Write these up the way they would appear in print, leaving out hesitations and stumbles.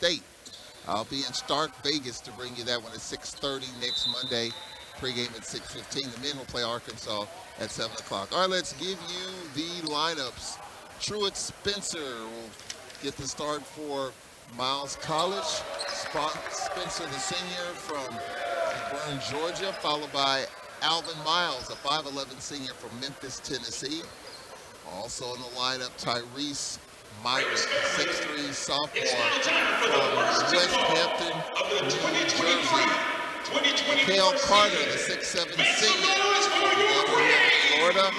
State. I'll be in Stark, Vegas to bring you that one at 6:30 next Monday. Pregame at 6:15. The men will play Arkansas at 7 o'clock. All right, let's give you the lineups. Truett Spencer will get the start for Miles College. Spencer, the senior from Burn, Georgia, followed by Alvin Miles, a 5'11 senior from Memphis, Tennessee. Also in the lineup, Tyrese Myrick, a 6'3 sophomore from West Hampton, New Jersey. Cale Carter, the 6'7 senior from Florida.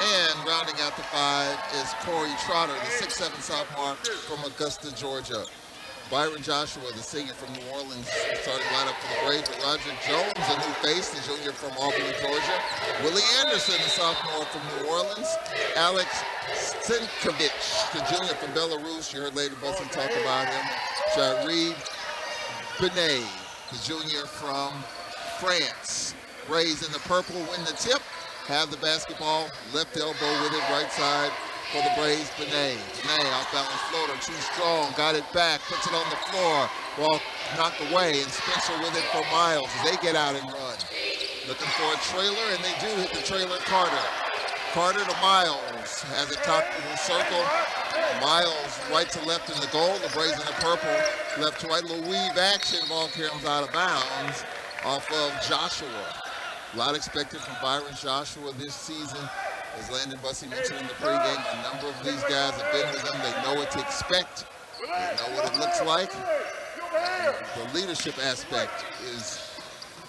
And rounding out the five is Corey Trotter, the 6'7 sophomore from Augusta, Georgia. Byron Joshua, the senior from New Orleans, starting lineup for the Braves. Roger Jones, a new face, the junior from Albany, Georgia. Willie Anderson, the sophomore from New Orleans. Alex Sinkovich, the junior from Belarus. You heard Lady Bussin talk about him. Jareed Benet, the junior from France. Braves in the purple win the tip. Have the basketball, left elbow with it, right side for the Braves. Benet off balance floater, too strong, got it back, puts it on the floor. Ball knocked away, and Spencer with it for Miles as they get out and run. Looking for a trailer, and they do hit the trailer. Carter to Miles, has it top of the circle. Miles right to left in the goal, the Braves in the purple. Left to right, little weave action, ball comes out of bounds off of Joshua. A lot expected from Byron Joshua this season. As Landon Bussey mentioned in the pregame, a number of these guys have been with him. They know what to expect. They know what it looks like. And the leadership aspect is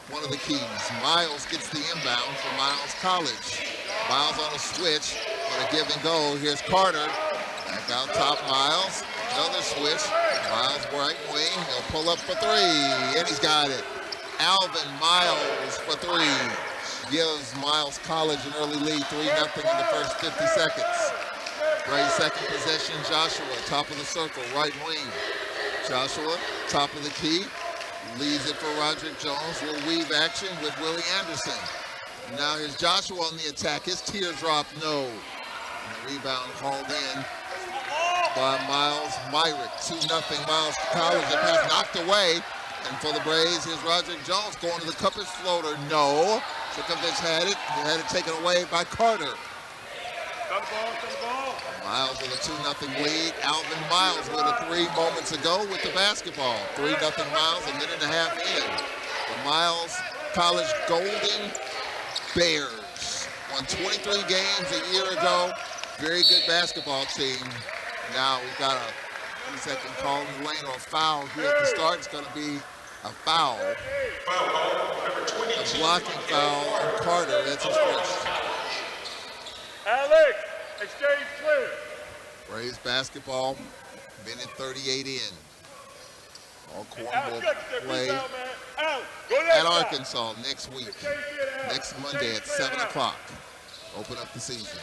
one of the keys. Miles gets the inbound for Miles College. Miles on a switch, on a give and go. Here's Carter. Back out top, Miles. Another switch. Miles right wing. He'll pull up for three, and he's got it. Alvin Miles for three. Gives Miles College an early lead, 3-0 in the first 50 seconds. Braves second possession, Joshua, top of the circle, right wing. Joshua, top of the key, leaves it for Roderick Jones. Little weave action with Willie Anderson. Now here's Joshua on the attack. His teardrop, no. And the rebound hauled in by Miles Myrick. 2-0 Miles College. The pass knocked away. And for the Braves, here's Roderick Jones going to the Cuppage floater. No. Sinkovich had it. He had it taken away by Carter. Miles with a 2-0 lead. Alvin Miles with a 3 moments ago with the basketball. 3-0 Miles, a minute and a half in. The Miles College Golden Bears won 23 games a year ago. Very good basketball team. Now we've got a 3-second call in the lane or a foul here at the start. It's going to be a foul. A blocking foul on Carter. That's his first. Alex, exchange clear. Braves basketball, minute 38 in. All corner will play at Arkansas next week. Next Monday at 7 o'clock. Open up the season.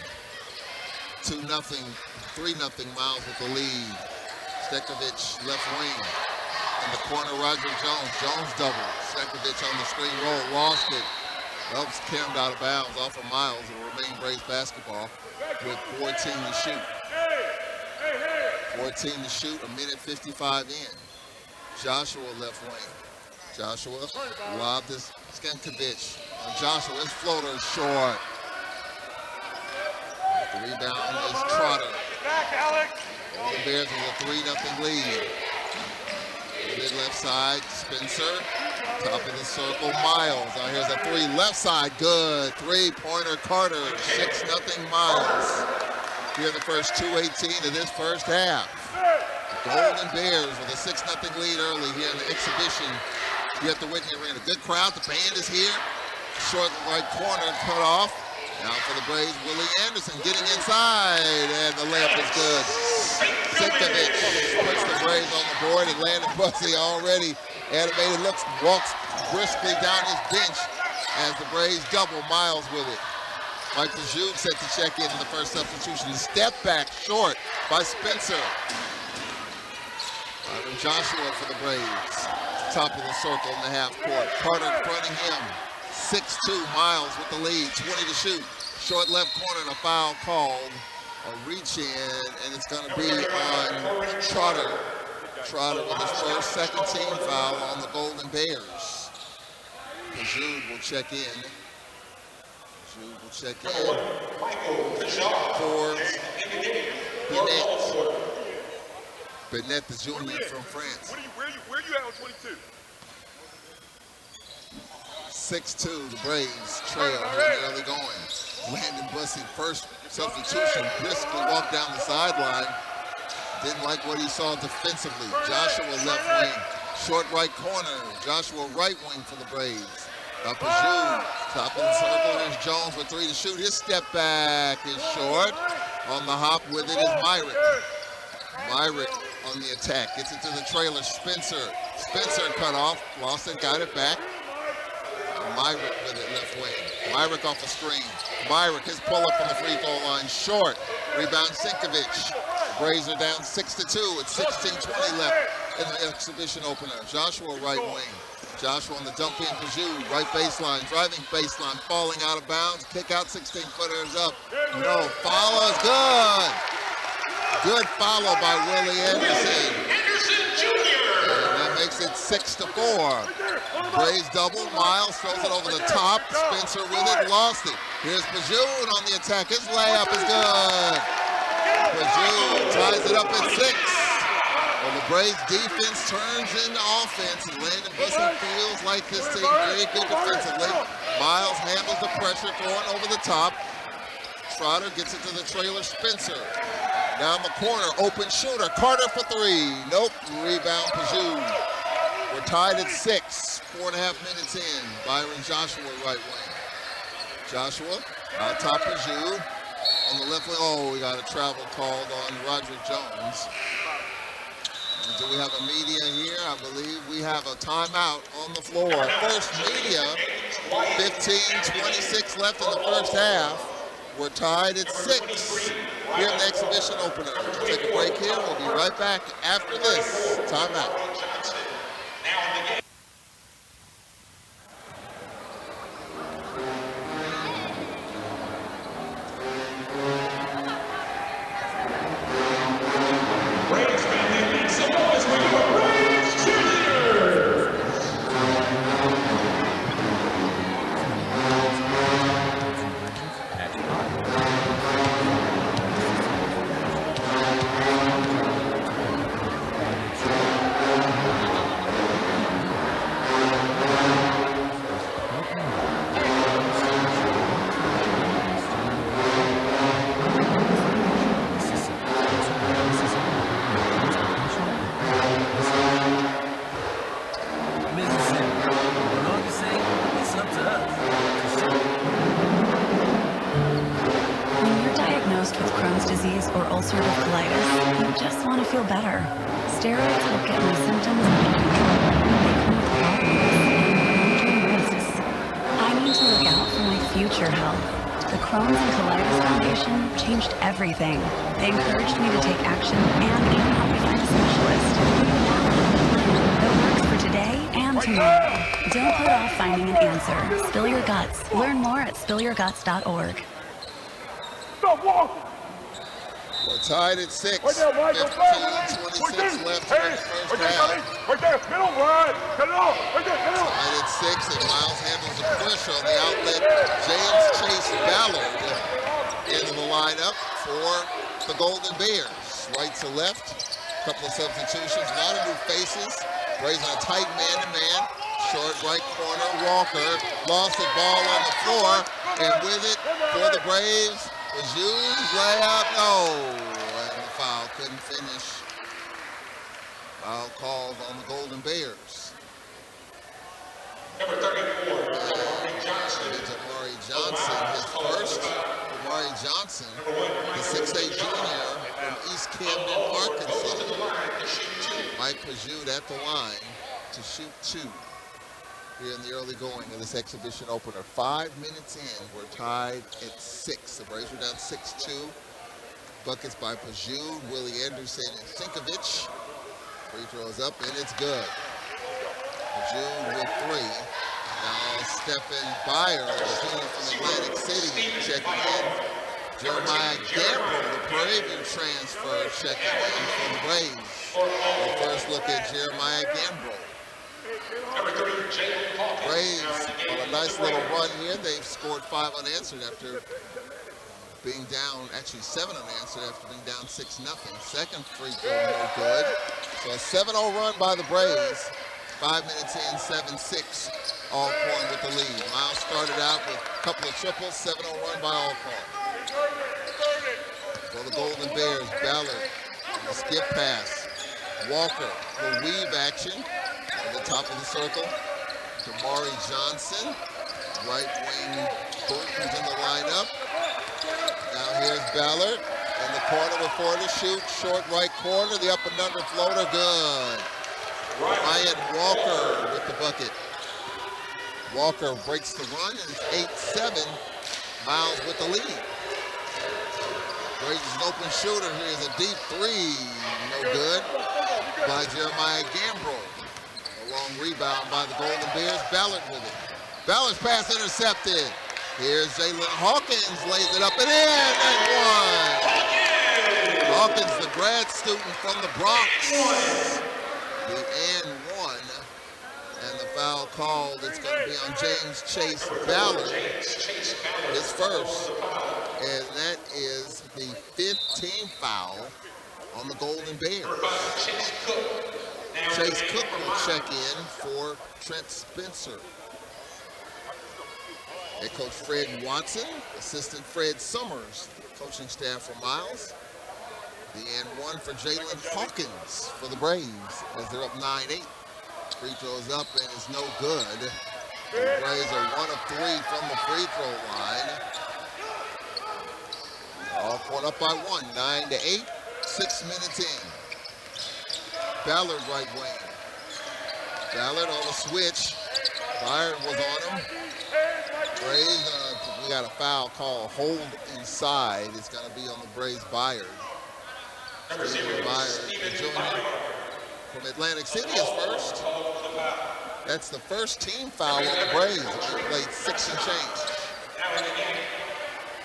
2-0, 3-0 Miles with the lead. Stekovich left wing. In the corner, Roger Jones. Jones double. Stekovich on the screen roll. Lost it. Helps carried out of bounds off of Miles. It will remain Braves basketball with 14 to shoot. 14 to shoot, a minute 55 in. Joshua left wing. Joshua lobbed this Stenkovich. Joshua, his floater is short. The rebound is Trotter. The Bears with a 3-0 lead. Mid left side, Spencer. Top of the circle, Miles. Now here's a three left side, good. Three-pointer Carter, 6-0 Miles. Here are the first 2:18 of this first half. The Golden Bears with a 6-0 lead early here in the exhibition here at the Whitney Arena. Good crowd, the band is here. Short right corner cut off. Now for the Braves, Willie Anderson getting inside, and the layup is good. Sinkovich puts the Braves on the board, and Landon Bussey already animated, walks briskly down his bench as the Braves double. Miles with it. Michael Jude set to check in the first substitution. Step back short by Spencer. Byron Joshua for the Braves. Top of the circle in the half court. Carter fronting him. 6-2 Miles with the lead. 20 to shoot. Short left corner and a foul called. A reach in, and it's going to be on Trotter. Trotter with his first second team foul on the Golden Bears. Pajud will check in. For Bennett. Bennett, the junior from France. Where you at on 22? 6-2, the Braves trail here in the early going. Landon Bussey, first substitution, briskly walked down the sideline. Didn't like what he saw defensively. Joshua left wing, short right corner. Joshua right wing for the Braves. Now Pajud, top of the circle. There's Jones with 3 to shoot. His step back is short. On the hop with it is Myrick. Myrick on the attack, gets it to the trailer. Spencer cut off, lost it, got it back. Myrick with it left wing. Myrick off the screen. Myrick, his pull-up from the free throw line, short. Rebound Sinkovich. Braves are down 6-2 with 16:20 left in the exhibition opener. Joshua right wing. Joshua on the dump in, Pajud, right baseline, driving baseline, falling out of bounds. Kick out, 16-footers up. No, follow is good. Good follow by Willie Anderson. And that makes it 6-4. Braves double, Miles throws it over the top. Spencer with it, lost it. Here's Pajud on the attack. His layup is good. Pajud ties it up at 6. Well, the Braves defense turns into offense, and Landon Bussey feels like this team very good defensively. Miles handles the pressure, throwing over the top. Trotter gets it to the trailer, Spencer. Down the corner, open shooter, Carter for 3. Nope, rebound Pajud. We're tied at 6, 4.5 minutes in. Byron Joshua right wing. Joshua, out top Pajud. On the left wing, oh, we got a travel called on Roderick Jones. And do we have a media here? I believe we have a timeout on the floor. First media, 15:26 left in the first half. We're tied at 6 here in the exhibition opener. We'll take a break here. We'll be right back after this timeout. Everything. They encouraged me to take action and even helped me find a specialist. That works for today and tomorrow. Don't put off finding an answer. Spill your guts. Learn more at spillyourguts.org. Stop walking! We're tied at 6. 15:26 left in the first half. Right there, middle line. Hello, right there, hello. Tied at 6, and Miles handles the pressure on the outlet. James Chase Ballard into the lineup for the Golden Bears. Right to left, couple of substitutions, a lot of new faces. Braves on a tight man-to-man. Short right corner, Walker lost the ball on the floor, and with it for the Braves, Pajud's layup, no, and the foul couldn't finish. Foul called on the Golden Bears. Number 34, Amari Johnson. It's Amari Johnson, his first. Amari Johnson, the 6'8" junior from East Camden, Arkansas. Mike Pajud at the line to shoot 2 here in the early going of this exhibition opener. 5 minutes in, we're tied at 6. The Braves are down 6-2. Buckets by Pajud, Willie Anderson, and Sinkovich. Free throws up, and it's good. Pajud with 3. Now Stephen Byer, the junior from Atlantic City, checking in. Jeremiah Gamble, the Braves transfer, checking in for the Braves. We'll first look at Jeremiah Gambrill. Number 3, Jalen Hawkins. Braves on a nice little run here. They've scored 5 unanswered after being down, actually 7 unanswered after being down 6-0. Second free throw, no good. So a 7-0 run by the Braves. 5 minutes in, 7-6. Alcorn with the lead. Miles started out with a couple of triples, 7-0 run by Alcorn. For the Golden Bears, Ballard, the skip pass. Walker, the weave action at the top of the circle. Damari Johnson, right wing, Burton's in the lineup. Now here's Ballard in the corner with 4 to shoot. Short right corner, the up and under floater, good. Ryan Walker with the bucket. Walker breaks the run, and it's 8-7. Miles with the lead. Braves is an open shooter. Here's a deep 3, no good, by Jeremiah Gambrill. A long rebound by the Golden Bears. Ballard with it. Ballard's pass intercepted. Here's Jalen Hawkins, lays it up and in, and 1. Hawkins, the grad student from the Bronx. The and 1. And the foul called, it's going to be on James Chase Ballard, his first. And that is the 5th team foul on the Golden Bears. Chase Cook will check in for Trent Spencer. Head coach Fred Watson, assistant Fred Summers, coaching staff for Miles. The and 1 for Jalen Hawkins for the Braves as they're up 9-8. Free throws up and it's no good. The Braves are 1 of 3 from the free throw line. Alcorn up by 1, 9-8, 6 minutes in. Ballard right wing. Ballard on the switch. Byard was on him. Braves, we got a foul called hold inside. It's going to be on the Braves Byard. Byard, the junior from Atlantic City is first. That's the first team foul on the Braves. They played 6 and change.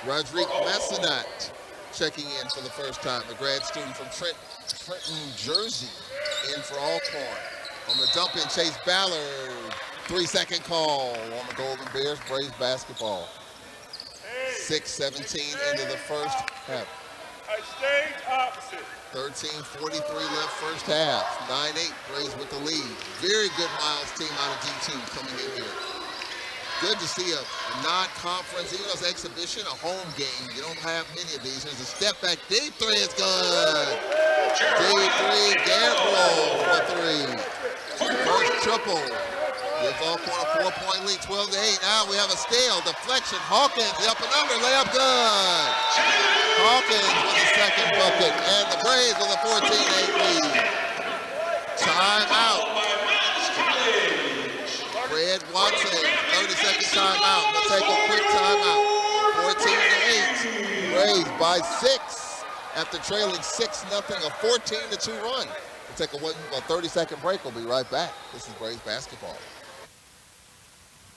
Rodrigue Massenat checking in for the first time. The grad student from Trenton, Jersey, in for Alcorn. On the dump in, Chase Ballard. 3-second call on the Golden Bears. Braves basketball. 6:17 into the first half. I stayed opposite. 13:43 left first half. 9-8, Braves with the lead. Very good Miles team out of D2 coming in here. Good to see a non-conference, even though it's exhibition, a home game. You don't have many of these. There's a step back. Deep 3 is good. Deep 3, Gambrill for 3. First triple. Gives Alcorn a 4-point lead, 12-8. Now we have a steal. Deflection. Hawkins, the up and under. Layup good. Hawkins with the second bucket. And the Braves with a 14-8 lead. Timeout. Fred Watson, 30-second timeout. We'll take a quick timeout. 14-8. Braves by 6 after trailing 6-0, a 14-2 run. We'll take a 30-second break. We'll be right back. This is Braves basketball.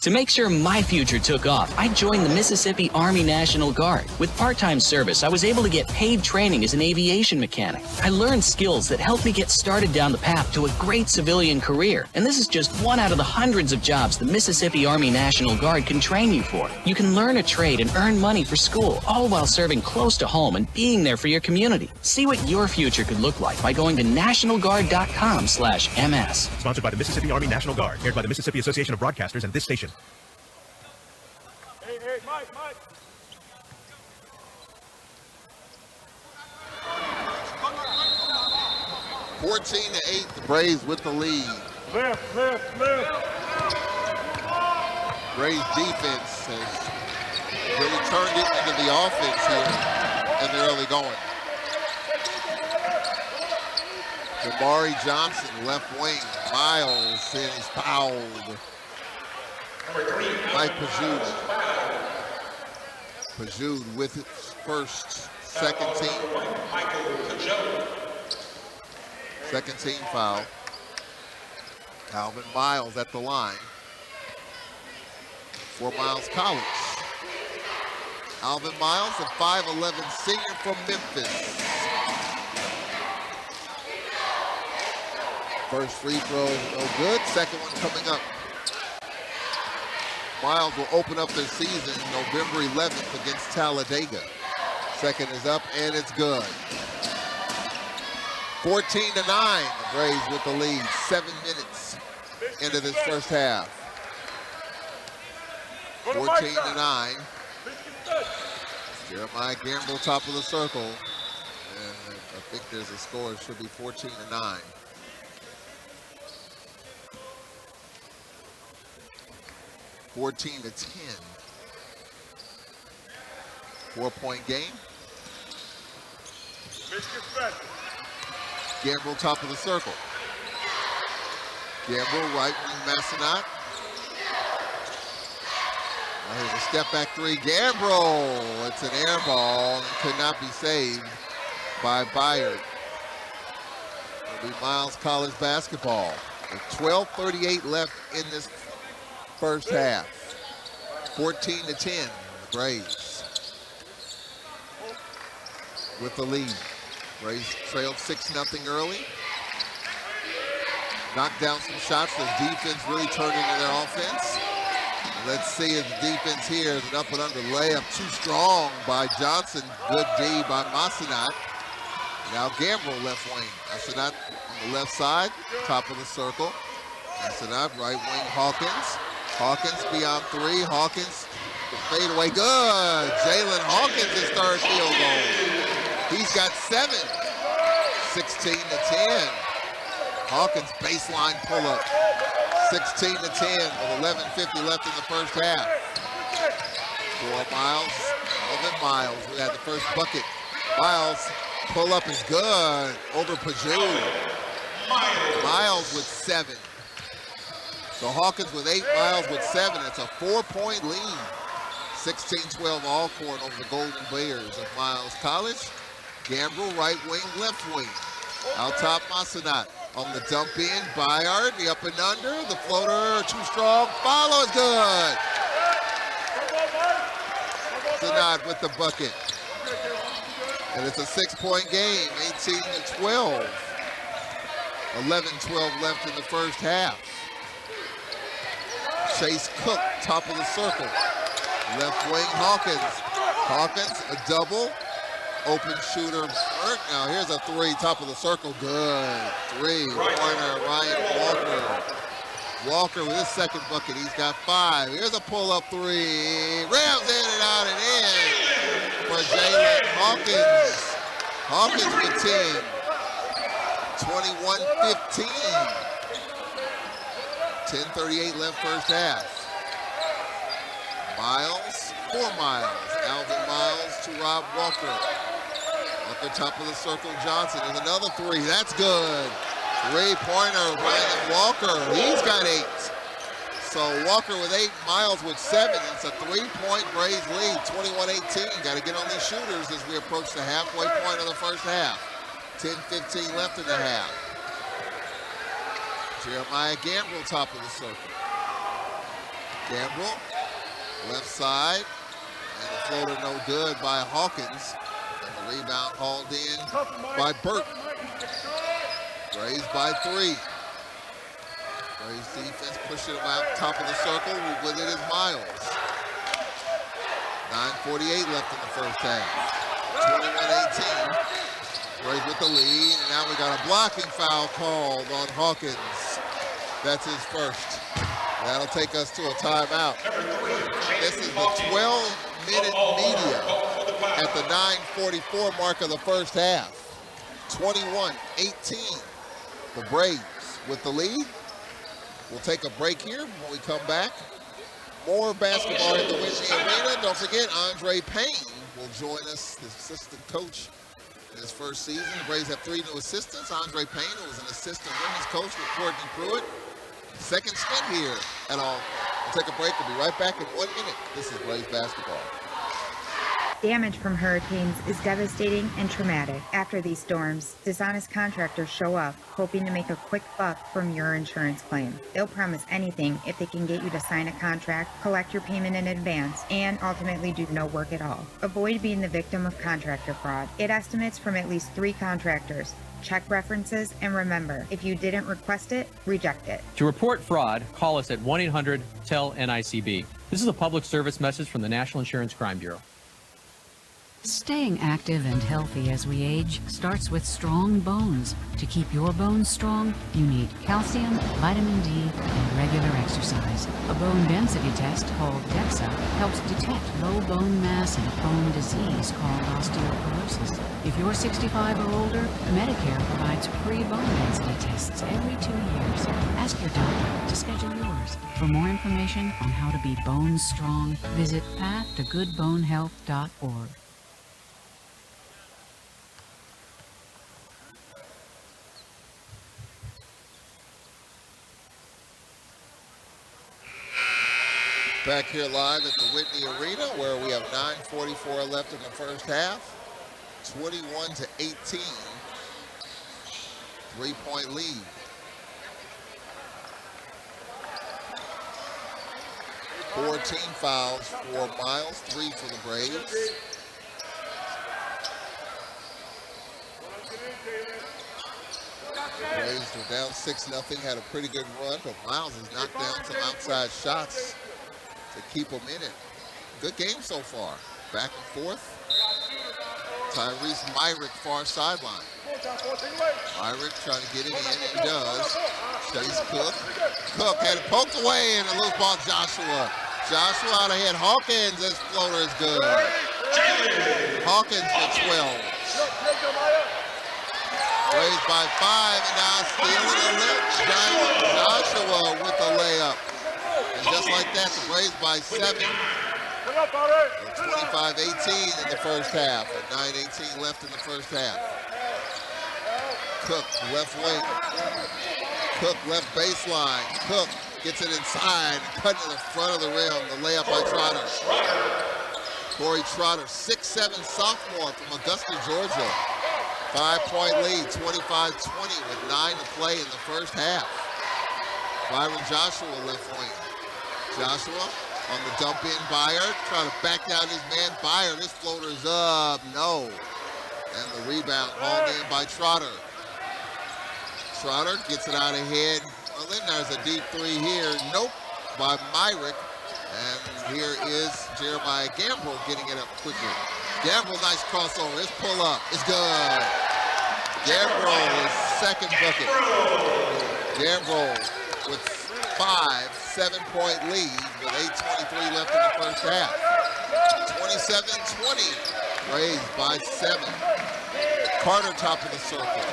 To make sure my future took off, I joined the Mississippi Army National Guard. With part-time service, I was able to get paid training as an aviation mechanic. I learned skills that helped me get started down the path to a great civilian career. And this is just one out of the hundreds of jobs the Mississippi Army National Guard can train you for. You can learn a trade and earn money for school, all while serving close to home and being there for your community. See what your future could look like by going to nationalguard.com/MS. Sponsored by the Mississippi Army National Guard, aired by the Mississippi Association of Broadcasters and this station. Hey, Mike. 14-8, the Braves with the lead. Left. Braves defense has really turned it into the offense here in the early going. Damari Johnson, left wing. Miles, and he's fouled. Mike Pajud with his second team foul. Calvin Miles at the line for Miles College. Alvin Miles, a 5'11" senior from Memphis. First free throw, no good. Second one coming up. Miles will open up their season November 11th against Talladega. Second is up, and it's good. 14-9, the Braves with the lead. 7 minutes into this first half. 14-9. Jeremiah Gamble, top of the circle. And I think there's a score. It should be 14-9. 14-10. 4-point game. Gamble, top of the circle. Gamble, right wing Massenat. Here's a step back three. Gamble, it's an air ball and could not be saved by Byard. It'll be Miles College basketball. With 12:38 left in this first half. 14-10, the Braves with the lead. Braves trailed 6-0 early. Knocked down some shots. The defense really turned into their offense. Let's see if the defense here is an up and under layup. Too strong by Johnson. Good D by Massenat. Now Gamble left wing. Massenat on the left side, top of the circle. Massenat right wing Hawkins. Hawkins beyond three. Hawkins, the fade away. Good. Jalen Hawkins' his third field goal. He's got 7. 16-10. Hawkins baseline pull-up. 16-10 with 11:50 left in the first half. 4 Miles. Over Miles. We had the first bucket. Miles pull-up is good over Pajou. Miles with 7. So Hawkins with 8, Miles with 7. It's a 4-point lead. 16-12 all court over the Golden Bears of Miles College. Gamble, right wing, left wing. Out top, Massenat. On the dump in, Byard, the up and under, the floater, too strong, follow is good. Massenat with the bucket. And it's a 6-point game, 18-12. 11-12 left in the first half. Chase Cook, top of the circle. Left wing, Hawkins. Hawkins, a double. Open shooter. Now here's a 3, top of the circle. Good. 3-pointer, Ryan Walker. Walker with his second bucket. He's got 5. Here's a pull-up 3. Rams in and out and in for Jalen Hawkins. Hawkins with 10. 21-15. 10:38 left first half. Miles, 4 Miles. Alvin Miles to Rob Walker. Walker, top of the circle, Johnson. There's another 3. That's good. 3-pointer, Ryan Walker. He's got 8. So Walker with 8, Miles with 7. It's a 3-point Braves lead, 21-18. Got to get on these shooters as we approach the halfway point of the first half. 10:15 left in the half. Jeremiah Gamble, top of the circle. Gamble, left side. And the floater no good by Hawkins. And the rebound hauled in by Burton. Braves by 3. Braves defense pushing him out top of the circle. With it is Miles. 9:48 left in the first half. 21-18. Braves with the lead. And now we got a blocking foul called on Hawkins. That's his first. That'll take us to a timeout. This is the 12-minute media at the 9:44 mark of the first half. 21-18. The Braves with the lead. We'll take a break here. When we come back, more basketball at the Whitney Arena. Don't forget, Andre Payne will join us, the assistant coach in his first season. The Braves have 3 new assistants. Andre Payne, who was an assistant women's coach with Courtney Pruitt. Second stint here at all. We'll take a break. We'll be right back in 1 minute. This is Braves basketball. Damage from hurricanes is devastating and traumatic. After these storms, dishonest contractors show up, hoping to make a quick buck from your insurance claim. They'll promise anything if they can get you to sign a contract, collect your payment in advance, and ultimately do no work at all. Avoid being the victim of contractor fraud. Get estimates from at least 3 contractors. Check references, and remember, if you didn't request it, reject it. To report fraud, call us at 1-800-TEL-NICB. This is a public service message from the National Insurance Crime Bureau. Staying active and healthy as we age starts with strong bones. To keep your bones strong, you need calcium, vitamin D, and regular exercise. A bone density test called DEXA helps detect low bone mass and bone disease called osteoporosis. If you're 65 or older, Medicare provides free bone density tests every 2 years. Ask your doctor to schedule yours. For more information on how to be bone strong, visit pathtogoodbonehealth.org. Back here live at the Whitney Arena where we have 9:44 left in the first half. 21-18. 3-point lead. Four team fouls for Miles, 3 for the Braves. Braves are down 6-0, had a pretty good run, but Miles has knocked down some outside shots to keep them in it. Good game so far. Back and forth. Tyrese Myrick, far sideline. Myrick trying to get it in, and he does. Chase Cook. Cook had it poked away, and a loose ball, Joshua. Joshua out ahead. Hawkins, this floater is good. Hawkins for 12. Raised by 5, and now stealing a lip. Joshua with the layup. And just like that, the Braves by 7. 25-18 in the first half, with 9:18 left in the first half. Cook, left wing. Cook, left baseline. Cook gets it inside, cutting to the front of the rim. The layup by Trotter. Corey Trotter, 6'7" sophomore from Augusta, Georgia. 5-point lead, 25-20 with 9 to play in the first half. Byron Joshua, left wing. Joshua on the dump in, Byard trying to back down his man. Byard, this floater's up, no. And the rebound hauled in by Trotter. Trotter gets it out ahead. Well, then there's a deep 3 here. Nope, by Myrick. And here is Jeremiah Gambrell getting it up quickly. Gambrell, nice crossover. His pull up is good. Gambrell, his second bucket. Gambrell with 7-point lead with 8:23 left in the first half. 27-20, Braves by 7. Carter top of the circle.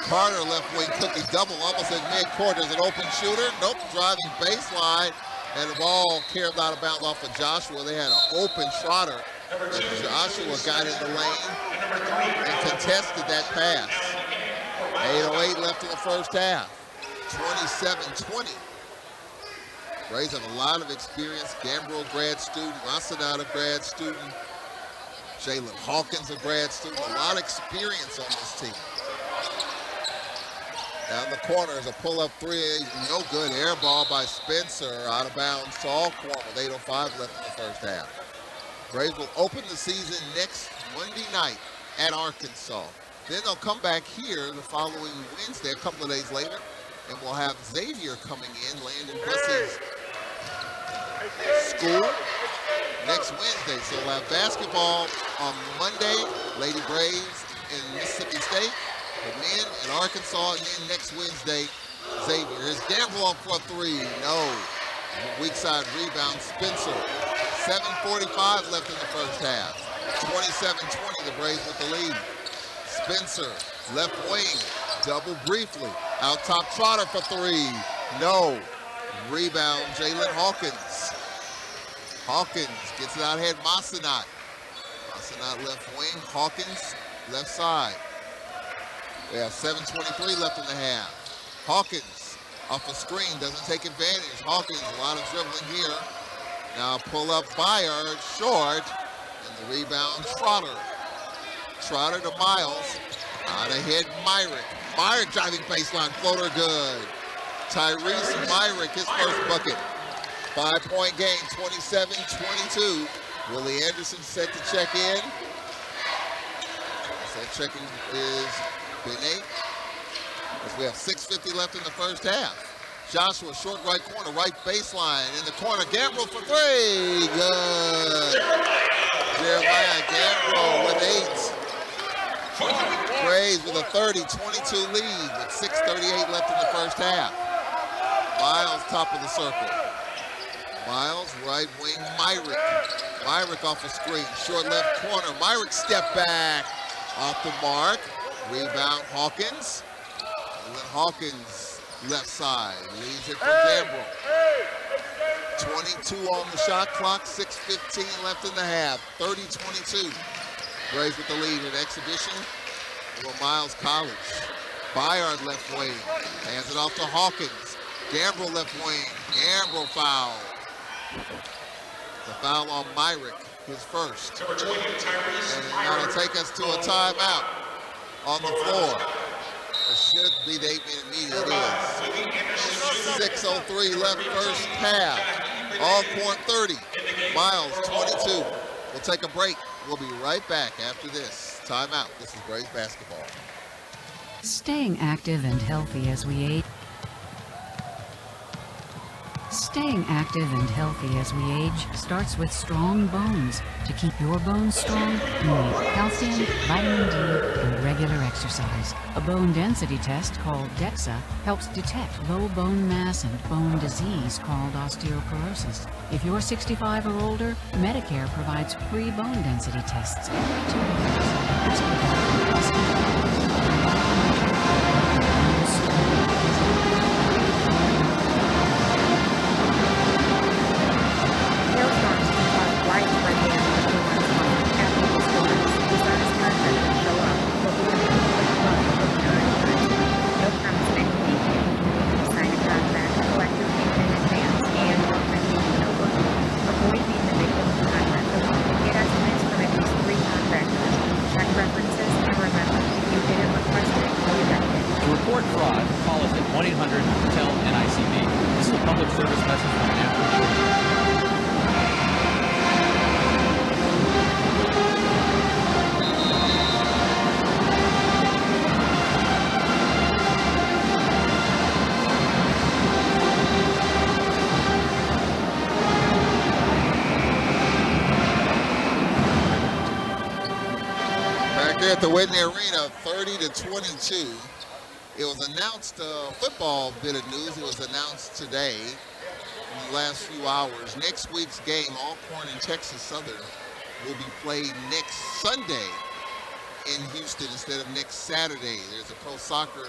Carter left wing cookie double, almost at midcourt. There's an open shooter. Nope, driving baseline. And the ball carried out of bounds off of Joshua. They had an open Trotter. Joshua got in the lane and contested that pass. 8:08 left in the first half. 27-20. Braves have a lot of experience. Gambrell, grad student. Masanada, grad student. Jalen Hawkins, a grad student. A lot of experience on this team. Down the corner is a pull-up 3. No good. Air ball by Spencer. Out of bounds to Alcorn with 8:05 left in the first half. Braves will open the season next Monday night at Arkansas. Then they'll come back here the following Wednesday, a couple of days later, and we'll have Xavier coming in, Landon Buss's school, next Wednesday. So we'll have basketball on Monday, Lady Braves in Mississippi State, the men in Arkansas, and then next Wednesday, Xavier. Here's Gambrell for 3, no. Weak side rebound, Spencer. 7:45 left in the first half. 27-20, the Braves with the lead. Spencer, left wing, double briefly. Out top Trotter for 3, no. Rebound, Jalen Hawkins. Hawkins gets it out ahead, Masanat. Masanat left wing, Hawkins left side. We have 7:23 left in the half. Hawkins off a screen, doesn't take advantage. Hawkins, a lot of dribbling here. Now pull up Byard, short, and the rebound Trotter. Trotter to Miles, out ahead Myrick. Myrick driving baseline, floater good. Tyrese Myrick, his first bucket. 5-point game, 27-22. Willie Anderson set to check in. Set checking is Benet. as we have 6:50 left in the first half. Joshua, short right corner, right baseline, in the corner, Gamble for three, good. Jeremiah Gamble with 8. Braves with a 30-22 lead with 6:38 left in the first half. Miles, top of the circle. Miles, right wing, Myrick. Myrick off a screen, short left corner. Myrick step back, off the mark. Rebound, Hawkins. And then Hawkins, left side, leaves it for Gamble. 22 on the shot clock, 6:15 left in the half, 30-22. Braves with the lead in exhibition over Miles College. Bayard left wing, hands it off to Hawkins. Gamble left wing, Gamble foul. The foul on Myrick, his first. And that'll take us to a timeout on the floor. It should be the 8-minute meeting, it is. 6:03 left first half. Alcorn 30, Miles 22. We'll take a break. We'll be right back after this. Timeout. This is Braves basketball. Staying active and healthy as we age. Staying active and healthy as we age starts with strong bones. To keep your bones strong, you need calcium, vitamin D, and regular exercise. A bone density test called DEXA helps detect low bone mass and bone disease called osteoporosis. If you're 65 or older, Medicare provides free bone density tests every 2 years. Ask your doctor. Hailstorms can cause widespread damage to one's home. After the storms, dishonest contractors show up, hoping to make a quick buck from your insurance. They'll promise anything. Sign a contract, collect your payment in advance, and documentation no book. Avoid being the victim of contractors. Get estimates from at least 3 contractors. Check references, and remember, if you didn't request it, you got it. To report fraud, call us at 1-800-TEL-NICB. This is a public service message from the National Insurance. Back there at the Whitney Arena, 30-22. It was announced, football bit of news, it was announced today in the last few hours. Next week's game, Alcorn and Texas Southern, will be played next Sunday in Houston instead of next Saturday. There's a pro soccer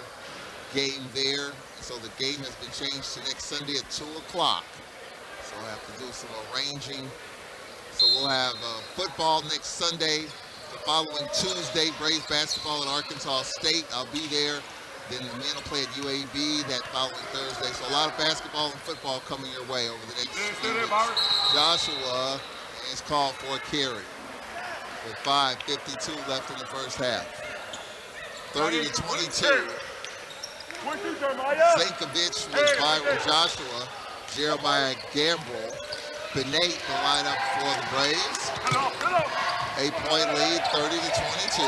game there, so the game has been changed to next Sunday at 2 o'clock. So I have to do some arranging. So we'll have football next Sunday. The following Tuesday, Braves basketball at Arkansas State. I'll be there. Then the men will play at UAB that following Thursday. So a lot of basketball and football coming your way over the next few weeks. Joshua is called for a carry with 5:52 left in the first half. 30-22. Stankovic was Byron Joshua. Jeremiah Gamble. Benate, the lineup for the Braves. 8-point lead, 30-22.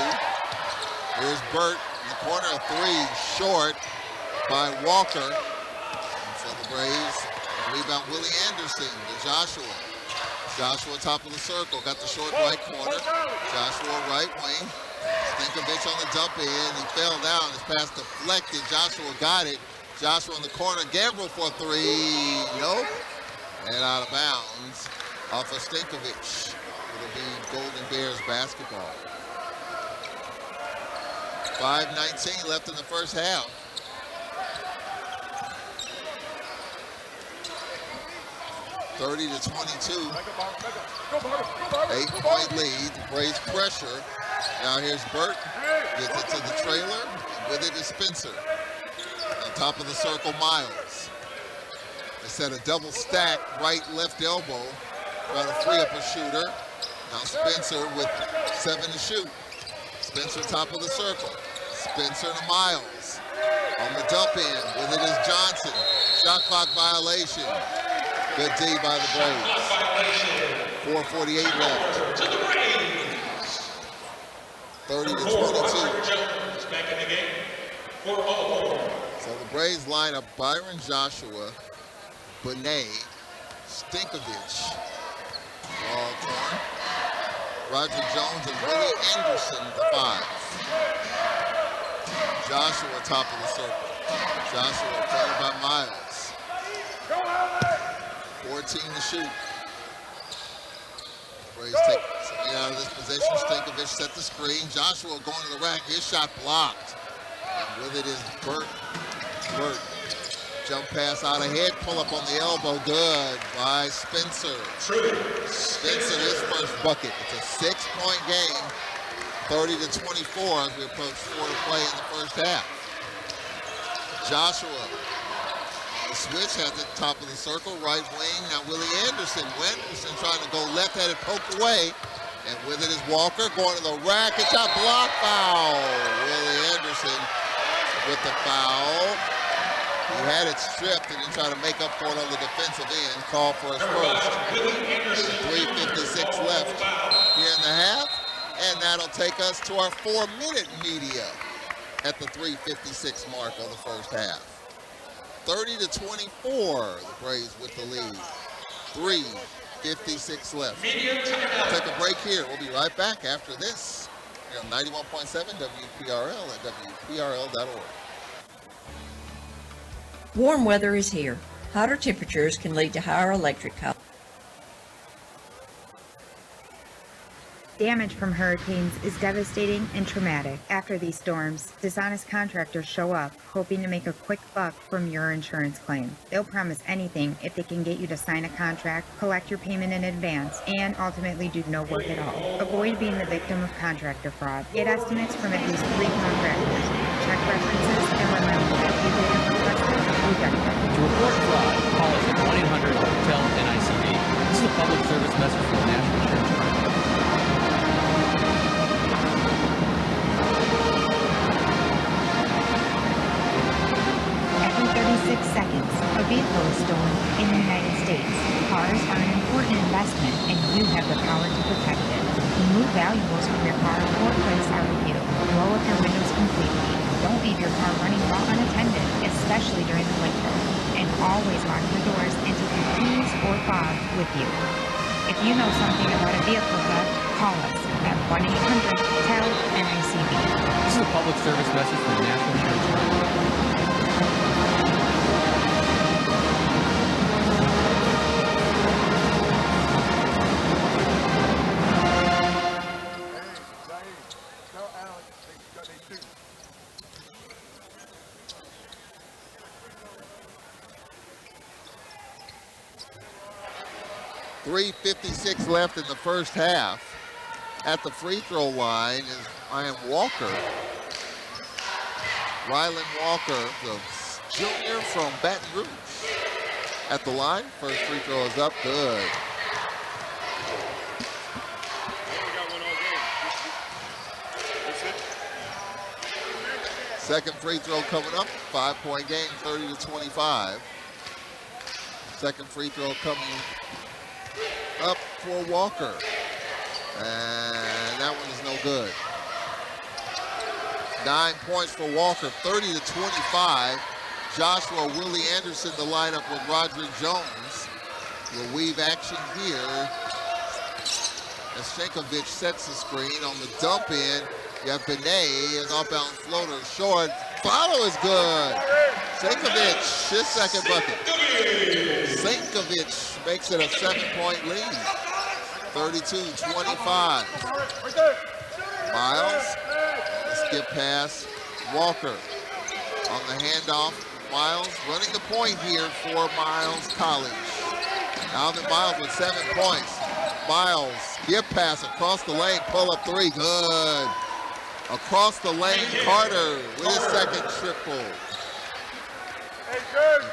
Here's Burt in the corner, a 3 short by Walker. And for the Braves, rebound Willie Anderson to Joshua. Joshua top of the circle, got the short right corner. Joshua right wing. Stankovic on the dump in, he fell down, his pass deflected. Joshua got it. Joshua in the corner, Gamble for 3, nope. And out of bounds off of Stankovic. It'll be Golden Bears basketball. 5:19 left in the first half. (30-22). 8-point lead. Braves pressure. Now here's Burt. Gets it to the trailer. With it is Spencer. On top of the circle, Miles. They set a double stack, right, left elbow. Trying to free up a shooter. Now Spencer with 7 to shoot. Spencer top of the circle. Spencer to Miles. On the dump in, with it is Johnson. Shot clock violation. Good D by the Braves. 4:48 left. 30-22. So the Braves line up Byron Joshua, Benet, Stinkovich, all torn. Roger Jones and Willie Anderson, the fives. Joshua, top of the circle. Joshua followed by Miles. 14 to shoot. Braves take something out of this possession. Stinkovich set the screen. Joshua going to the rack. His shot blocked. And with it is Burt. Burt. Jump pass out ahead. Pull up on the elbow. Good by Spencer. Spencer, his first bucket. It's a 6-point game. 30 to 24 as we approach 4 to play in the first half. Joshua. The switch at the top of the circle, right wing. Now Willie Anderson. Anderson trying to go left-handed, poke away. And with it is Walker going to the rack. It's a block foul. Willie Anderson with the foul. He had it stripped and then tried to make up for it on the defensive end. Call for his first. 3:56 left here in the half. And that'll take us to our 4-minute media at the 3:56 mark of the first half. 30 to 24, the Braves with the lead. 3:56 left. We'll take a break here. We'll be right back after this. Here on 91.7 WPRL at WPRL.org. Warm weather is here. Hotter temperatures can lead to higher electric costs. Damage from hurricanes is devastating and traumatic. After these storms, dishonest contractors show up, hoping to make a quick buck from your insurance claim. They'll promise anything if they can get you to sign a contract, collect your payment in advance, and ultimately do no work at all. Avoid being the victim of contractor fraud. Get estimates from at least 3 contractors. Check references and remember that if you did it requested, we got it. To report fraud, call us at 1-800-TEL-NICB. This is a public service message from the National Insurance Crime Bureau. Every 36 seconds, a vehicle is stolen in the United States. Cars are an important investment, and you have the power to protect it. Remove valuables from your car or place our review. Roll up your windows completely. Don't leave your car running while unattended, especially during the winter. And always lock your doors and take your keys or fob with you. If you know something about a vehicle theft, call us at 1-800-TEL-NICB. This is a public service message from the National Insurance Crime Bureau. .356 left in the first half. At the free throw line is Ryan Walker. Rylan Walker, the junior from Baton Rouge. At the line, first free throw is up, good. Second free throw coming up, 5-point game, 30 to 25. Second free throw coming up for Walker. And that one is no good. 9 points for Walker, 30 to 25. Joshua Willie Anderson, the lineup with Roderick Jones. Will weave action here. As Stinkovich sets the screen on the dump in. You have Benet, his off-balance floater short. Follow is good. Stinkovich, his second bucket. Stinkovich makes it a 7-point lead. 32-25. Miles, the skip pass. Walker on the handoff. Miles running the point here for Miles College. Alvin Miles with 7 points. Miles, skip pass across the lane, pull up three, good. Across the lane, Carter with his second triple.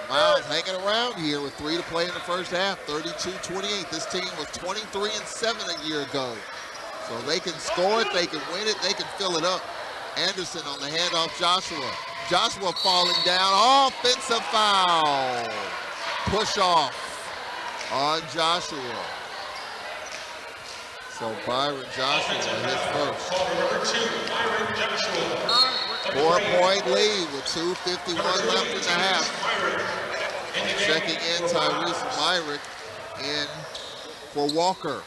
Miles hanging around here with 3 to play in the first half, 32-28. This team was 23-7 a year ago. So they can score it, they can win it, they can fill it up. Anderson on the handoff, Joshua. Joshua falling down, offensive foul. Push off on Joshua. So Byron Joshua, his first. Number 2, Byron Joshua. 4-point lead with 2:51 left in the half. Checking in, Tyrese Myrick in for Walker.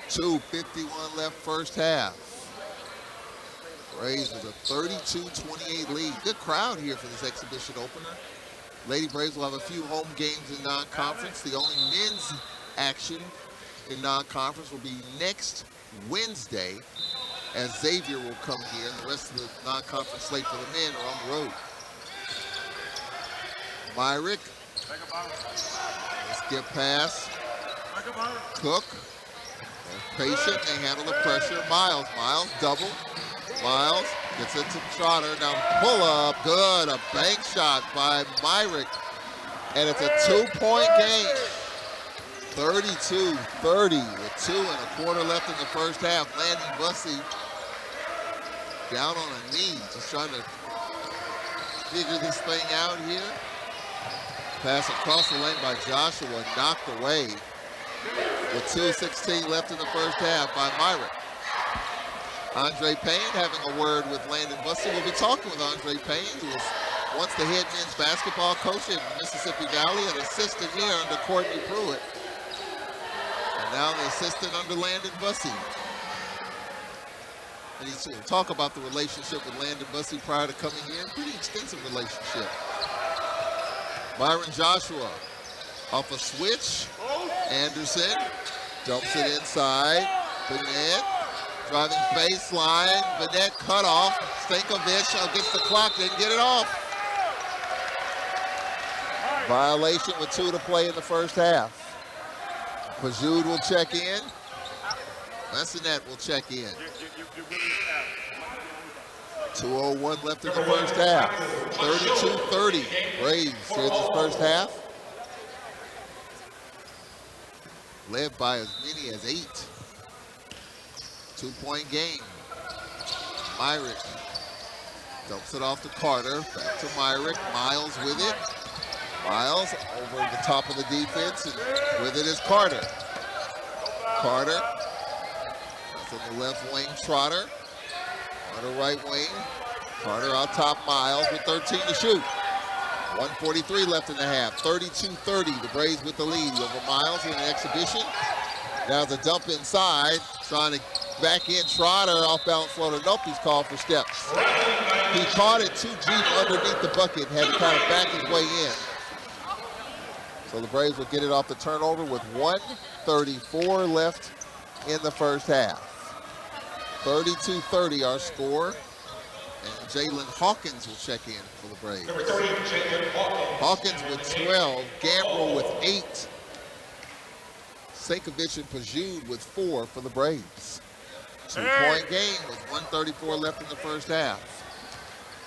2:51 left first half. Braves with a 32-28 lead. Good crowd here for this exhibition opener. Lady Braves will have a few home games in non-conference. The only men's action in non-conference will be next Wednesday, as Xavier will come here, and the rest of the non-conference slate for the men are on the road. Myrick. Let's get past Cook. They're patient, they handle the pressure. Miles double. Miles gets it to Trotter. Now pull up, good. A bank shot by Myrick. And it's a 2-point game. 32-30 with 2.25 left in the first half. Landon Bussey down on a knee, just trying to figure this thing out here. Pass across the lane by Joshua, knocked away with 2:16 left in the first half by Myrick. Andre Payne having a word with Landon Bussey. We'll be talking with Andre Payne, who was once the head men's basketball coach in Mississippi Valley, an assistant here under Courtney Pruitt. And now the assistant under Landon Bussey. And he's going to talk about the relationship with Landon Bussey prior to coming here. Pretty extensive relationship. Byron Joshua off a switch. Anderson dumps it inside. Bennett driving baseline. Bennett cut off. Stankovic against the clock, didn't get it off. Violation with 2 to play in the first half. Pajoud will check in. Messinette will check in. 2:01 left in the first half. 32-30. Braves here in this first half. Led by as many as 8. 2-point game. Myrick dumps it off to Carter. Back to Myrick. Miles with it. Miles over the top of the defense, and with it is Carter. Carter. From the left wing, Trotter. On the right wing, Carter out top Miles with 13 to shoot. 1:43 left in the half. 32-30, the Braves with the lead over Miles in an exhibition. Now the dump inside, trying to back in Trotter, off balance floater. Nope, he's called for steps. He caught it too deep underneath the bucket, had to kind of back his way in. So the Braves will get it off the turnover with 1:34 left in the first half. 32-30 our score. And Jalen Hawkins will check in for the Braves. Number 30, Jalen Hawkins. Hawkins with 12, Gambrill with 8. Stankovic and Pajoud with 4 for the Braves. 2-point game with 1:34 left in the first half.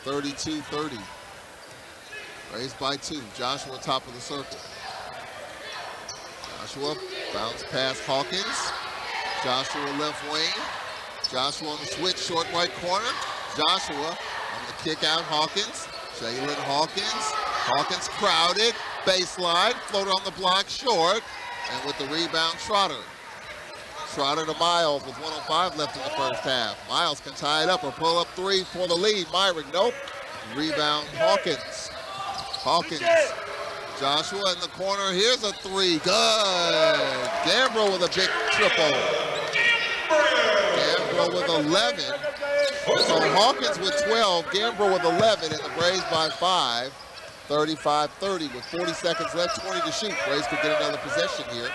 32-30. Braves by 2. Joshua top of the circle. Joshua bounce past Hawkins. Joshua left wing. Joshua on the switch, short right corner. Joshua on the kick out, Hawkins. Jalen Hawkins. Hawkins crowded. Baseline, floater on the block, short. And with the rebound, Trotter. Trotter to Miles with 1:05 left in the first half. Miles can tie it up or pull up 3 for the lead. Myrick, nope. Rebound, Hawkins. Hawkins. Joshua in the corner. Here's a 3. Good. Gambrill with a big triple. Gambrill with 11. So Hawkins with 12. Gambrill with 11. And the Braves by 5. 35-30 with 40 seconds left. 20 to shoot. Braves could get another possession here.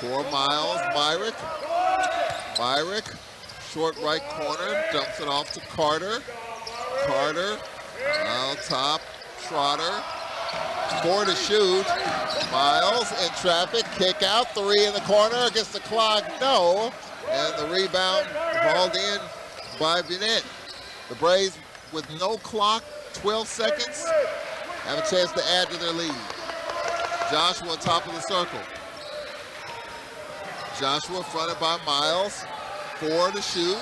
For Miles. Myrick. Myrick. Short right corner. Dumps it off to Carter. Carter. Out top. Trotter. 4 to shoot. Miles in traffic. Kick out. 3 in the corner. Against the clock. No. And the rebound hauled in by Bennett. The Braves with no clock. 12 seconds. Have a chance to add to their lead. Joshua top of the circle. Joshua fronted by Miles. 4 to shoot.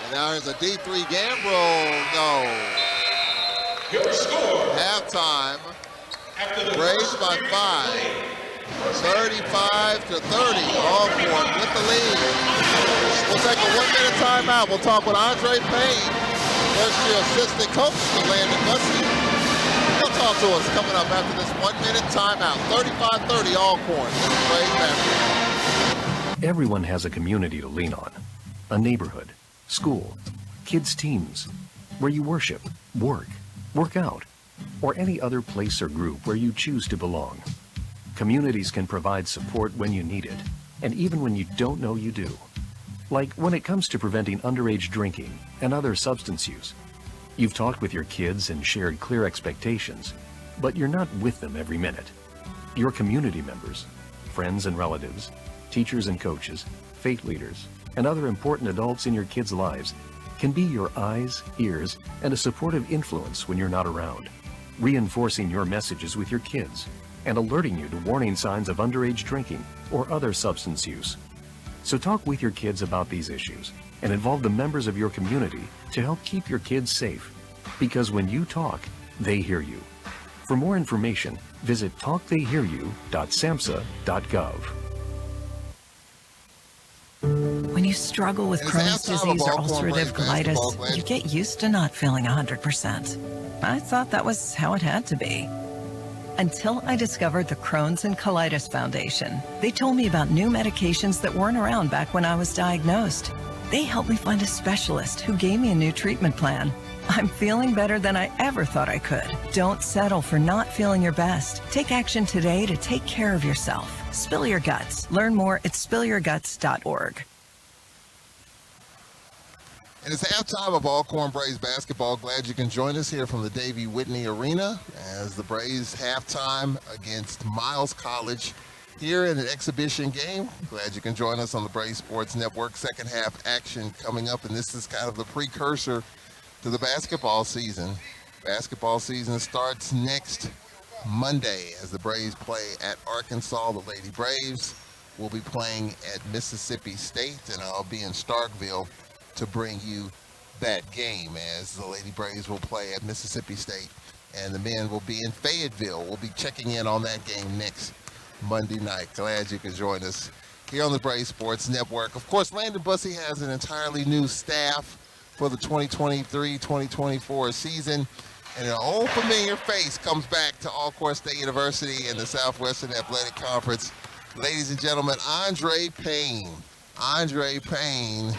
And now here's a D3 Gambrill. No. Your score. Halftime. After the Braves first by period 5. play, 35-30, Alcorn with the lead. We'll take a 1-minute timeout. We'll talk with Andre Payne, first-year assistant coach for Landon Bussey. He'll talk to us coming up after this 1-minute timeout. 35-30, Alcorn. This is Braves basketball. Everyone has a community to lean on. A neighborhood, school, kids' teams, where you worship, work out, or any other place or group where you choose to belong. Communities can provide support when you need it, and even when you don't know you do. Like when it comes to preventing underage drinking and other substance use. You've talked with your kids and shared clear expectations, but you're not with them every minute. Your community members, friends and relatives, teachers and coaches, faith leaders, and other important adults in your kids' lives can be your eyes, ears, and a supportive influence when you're not around, reinforcing your messages with your kids and alerting you to warning signs of underage drinking or other substance use. So talk with your kids about these issues and involve the members of your community to help keep your kids safe. Because when you talk, they hear you. For more information, visit talktheyhearyou.samhsa.gov. When you struggle with Crohn's disease or ulcerative colitis, you get used to not feeling 100%. I thought that was how it had to be. Until I discovered the Crohn's and Colitis Foundation. They told me about new medications that weren't around back when I was diagnosed. They helped me find a specialist who gave me a new treatment plan. I'm feeling better than I ever thought I could. Don't settle for not feeling your best. Take action today to take care of yourself. Spill your guts. Learn more at spillyourguts.org. And it's halftime of Alcorn Braves basketball. Glad you can join us here from the Davey Whitney Arena as the Braves halftime against Miles College here in an exhibition game. Glad you can join us on the Braves Sports Network. Second half action coming up, and this is kind of the precursor to the basketball season. Basketball season starts next Monday as the Braves play at Arkansas. The Lady Braves will be playing at Mississippi State, and I'll be in Starkville to bring you that game as the Lady Braves will play at Mississippi State, and the men will be in Fayetteville. We'll be checking in on that game next Monday night. Glad you can join us here on the Braves Sports Network. Of course, Landon Bussey has an entirely new staff for the 2023-2024 season, and an old familiar face comes back to Alcorn State University and the Southwestern Athletic Conference. Ladies and gentlemen, Andre Payne. Andre Payne,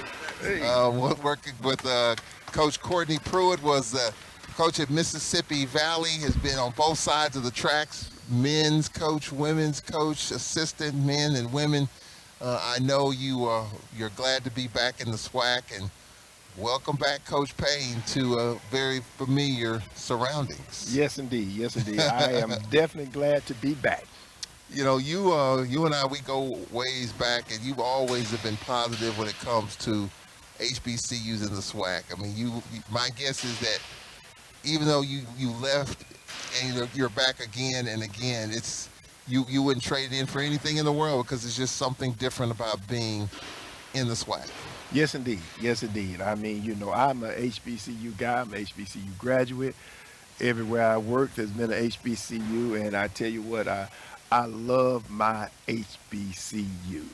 working with Coach Courtney Pruitt, was the coach at Mississippi Valley, has been on both sides of the tracks, men's coach, women's coach, assistant men and women. I know you're glad to be back in the SWAC, and welcome back, Coach Payne, to very familiar surroundings. Yes, indeed. Yes, indeed. I am definitely glad to be back. You know, you and I, we go ways back, and you always have been positive when it comes to HBCUs in the SWAC. I mean, my guess is that even though you left and you're back again and again, it's you wouldn't trade it in for anything in the world, because it's just something different about being in the SWAC. Yes, indeed. Yes, indeed. I mean, you know, I'm a HBCU guy. I'm an HBCU graduate. Everywhere I worked has been an HBCU, and I tell you what, I love my HBCU.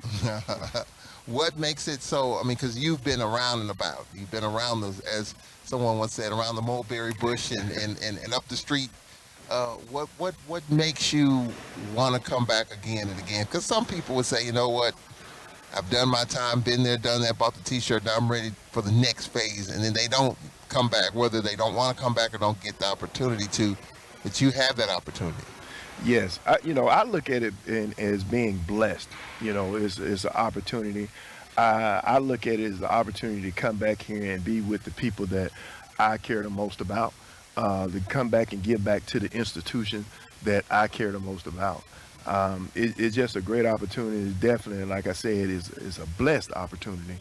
What makes it so? I mean, because you've been around and about. You've been around those, as someone once said, around the mulberry bush and up the street. What makes you want to come back again and again? Because some people would say, you know what, I've done my time, been there, done that, bought the T-shirt, now I'm ready for the next phase, and then they don't come back, whether they don't want to come back or don't get the opportunity to. That you have that opportunity. Yes, I look at it as being blessed. You know, it's an opportunity. I look at it as an opportunity to come back here and be with the people that I care the most about, to come back and give back to the institution that I care the most about. It's just a great opportunity. Definitely, like I said, it's a blessed opportunity.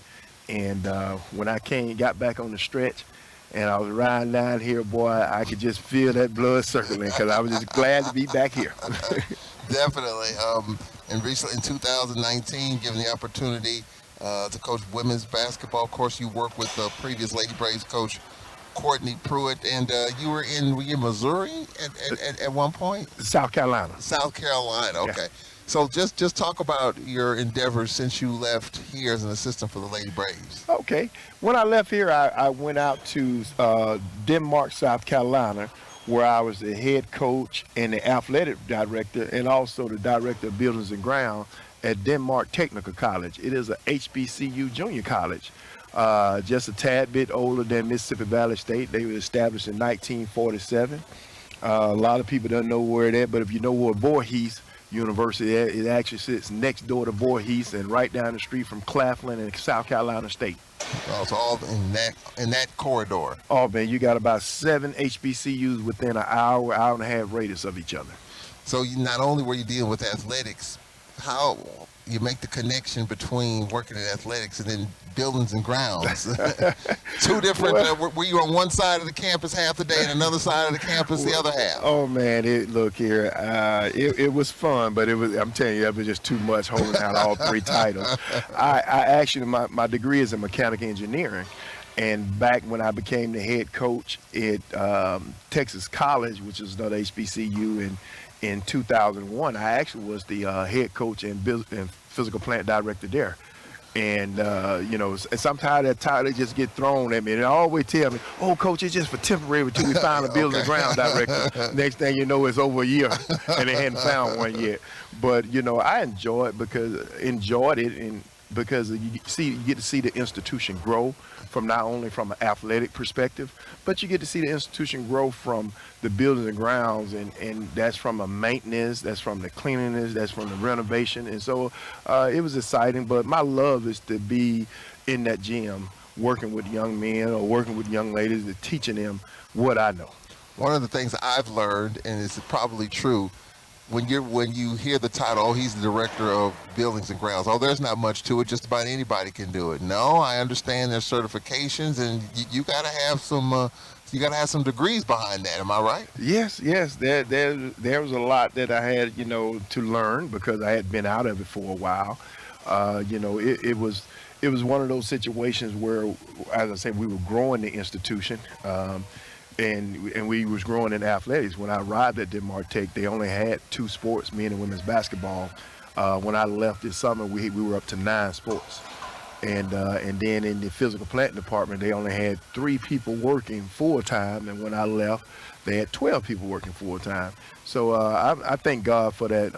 And when I got back on the stretch, and I was riding down here, boy, I could just feel that blood circling, because I was just glad to be back here. Definitely. And recently in 2019, given the opportunity to coach women's basketball, of course, you worked with the previous Lady Braves coach, Courtney Pruitt, and were you Missouri at one point? South Carolina. South Carolina, okay. Yeah. So just talk about your endeavors since you left here as an assistant for the Lady Braves. Okay. When I left here, I went out to Denmark, South Carolina, where I was the head coach and the athletic director and also the director of buildings and grounds at Denmark Technical College. It is a HBCU junior college, just a tad bit older than Mississippi Valley State. They were established in 1947. A lot of people don't know where it is, but if you know where Voorhees University is, it actually sits next door to Voorhees and right down the street from Claflin and South Carolina State. Oh, it's all in that corridor. Oh man, you got about 7 HBCUs within an hour and a half radius of each other. So you not only were you dealing with athletics, how you make the connection between working in athletics and then buildings and grounds. Two different, were you on one side of the campus half the day and another side of the campus the other half? Oh man, look here, it was fun, but I'm telling you, it was just too much holding down all 3 titles. I actually, my degree is in mechanical engineering. And back when I became the head coach at Texas College, which is another HBCU, in 2001, I actually was the head coach and physical plant director there. And, sometimes that title they just get thrown at me. And they always tell me, oh, coach, it's just for temporary until we find a building and ground director. Next thing you know, it's over a year, and they hadn't found one yet. But, I enjoyed it because you get to see the institution grow from not only from an athletic perspective, but you get to see the institution grow from the buildings and grounds, and that's from a maintenance, that's from the cleanliness, that's from the renovation. And so it was exciting, but my love is to be in that gym working with young men or working with young ladies and teaching them what I know. One of the things I've learned, and it's probably true, when you hear the title, oh, he's the director of buildings and grounds, oh, there's not much to it, just about anybody can do it. No, I understand there's certifications, and you got to have some degrees behind that. Am I right? Yes. There was a lot that I had, to learn because I had been out of it for a while. It was one of those situations where, as I said, we were growing the institution. And we was growing in athletics. When I arrived at Denmark Tech, they only had 2 sports, men and women's basketball. When I left this summer, we were up to 9 sports. And then in the physical plant department, they only had 3 people working full-time. And when I left, they had 12 people working full-time. So I thank God for that,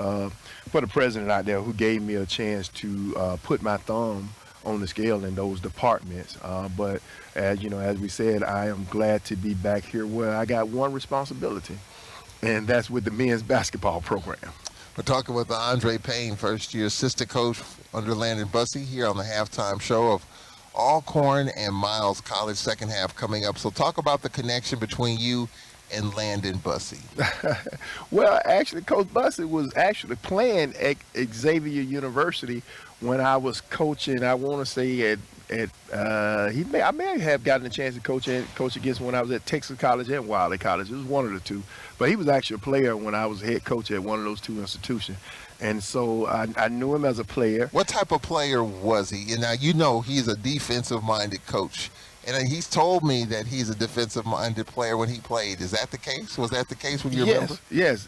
for the president out there who gave me a chance to put my thumb on the scale in those departments. But as we said, I am glad to be back here where I got one responsibility, and that's with the men's basketball program. We're talking with Andre Payne, first-year assistant coach under Landon Bussey, here on the halftime show of Alcorn and Miles College, second half coming up. So talk about the connection between you and Landon Bussey. Well, actually, Coach Bussey was actually playing at Xavier University when I was coaching. I want to say I may have gotten a chance to coach against when I was at Texas College and Wiley College. It was one of the two. But he was actually a player when I was head coach at one of those 2 institutions. And so I knew him as a player. What type of player was he? And now he's a defensive-minded coach. And he's told me that he's a defensive-minded player when he played. Is that the case? Was that the case when you remember? Yes.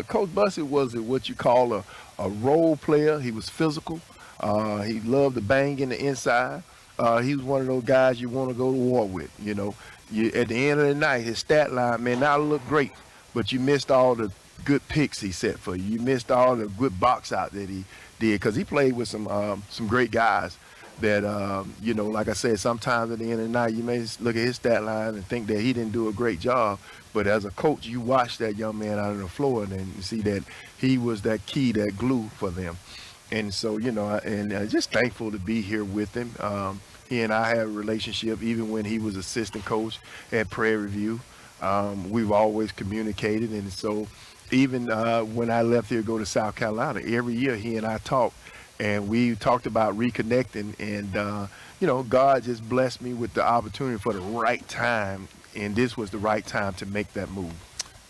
Coach Bussey was what you call a role player. He was physical. He loved to bang in the inside. He was one of those guys you want to go to war with. At the end of the night, his stat line may not look great, but you missed all the good picks he set for you. You missed all the good box out that he did, because he played with some great guys that, like I said, sometimes at the end of the night, you may look at his stat line and think that he didn't do a great job. But as a coach, you watch that young man out on the floor and you see that he was that key, that glue for them. And so, just thankful to be here with him. He and I have a relationship even when he was assistant coach at Prairie View. We've always communicated. And so even when I left here to go to South Carolina, every year he and I talked. And we talked about reconnecting, and God just blessed me with the opportunity for the right time, and this was the right time to make that move.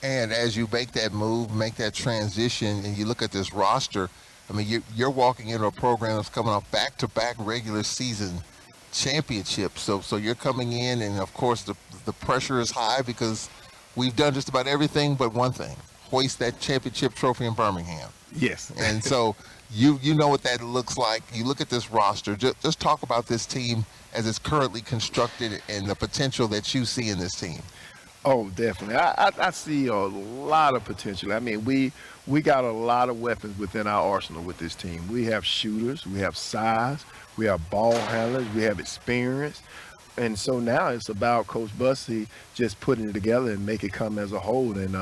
And as you make that move, make that transition, and you look at this roster, I mean, you're walking into a program that's coming off back-to-back regular season championships. So you're coming in, and of course the the pressure is high because we've done just about everything but one thing: hoist that championship trophy in Birmingham. Yes. And so you know what that looks like. You look at this roster. Just talk about this team as it's currently constructed and the potential that you see in this team. Oh, definitely. I see a lot of potential. I mean, we got a lot of weapons within our arsenal with this team. We have shooters, we have size, we have ball handlers, we have experience. And so now it's about Coach Bussey just putting it together and make it come as a whole. And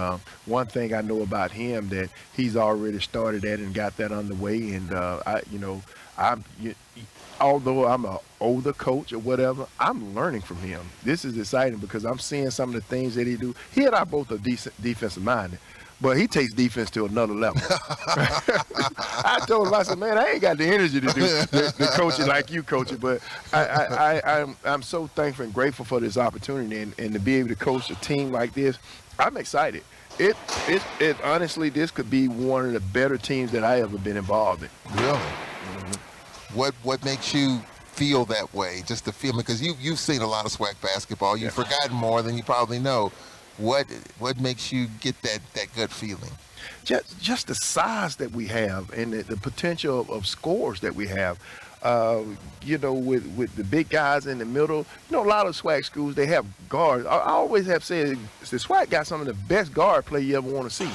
one thing I know about him that he's already started that and got that underway. And although I'm an older coach or whatever, I'm learning from him. This is exciting because I'm seeing some of the things that he do. He and I both are decent defensive minded, but he takes defense to another level. I told him, I said, man, I ain't got the energy to do the coaching like you coaching, but I'm so thankful and grateful for this opportunity and to be able to coach a team like this. I'm excited. It honestly, this could be one of the better teams that I ever been involved in. Really? What makes you feel that way? Just the feeling, because you've seen a lot of SWAC basketball. You've forgotten more than you probably know. What makes you get that gut feeling? Just the size that we have and the potential of scores that we have. With the big guys in the middle, a lot of SWAC schools, they have guards. I always have said the SWAC got some of the best guard play you ever want to see.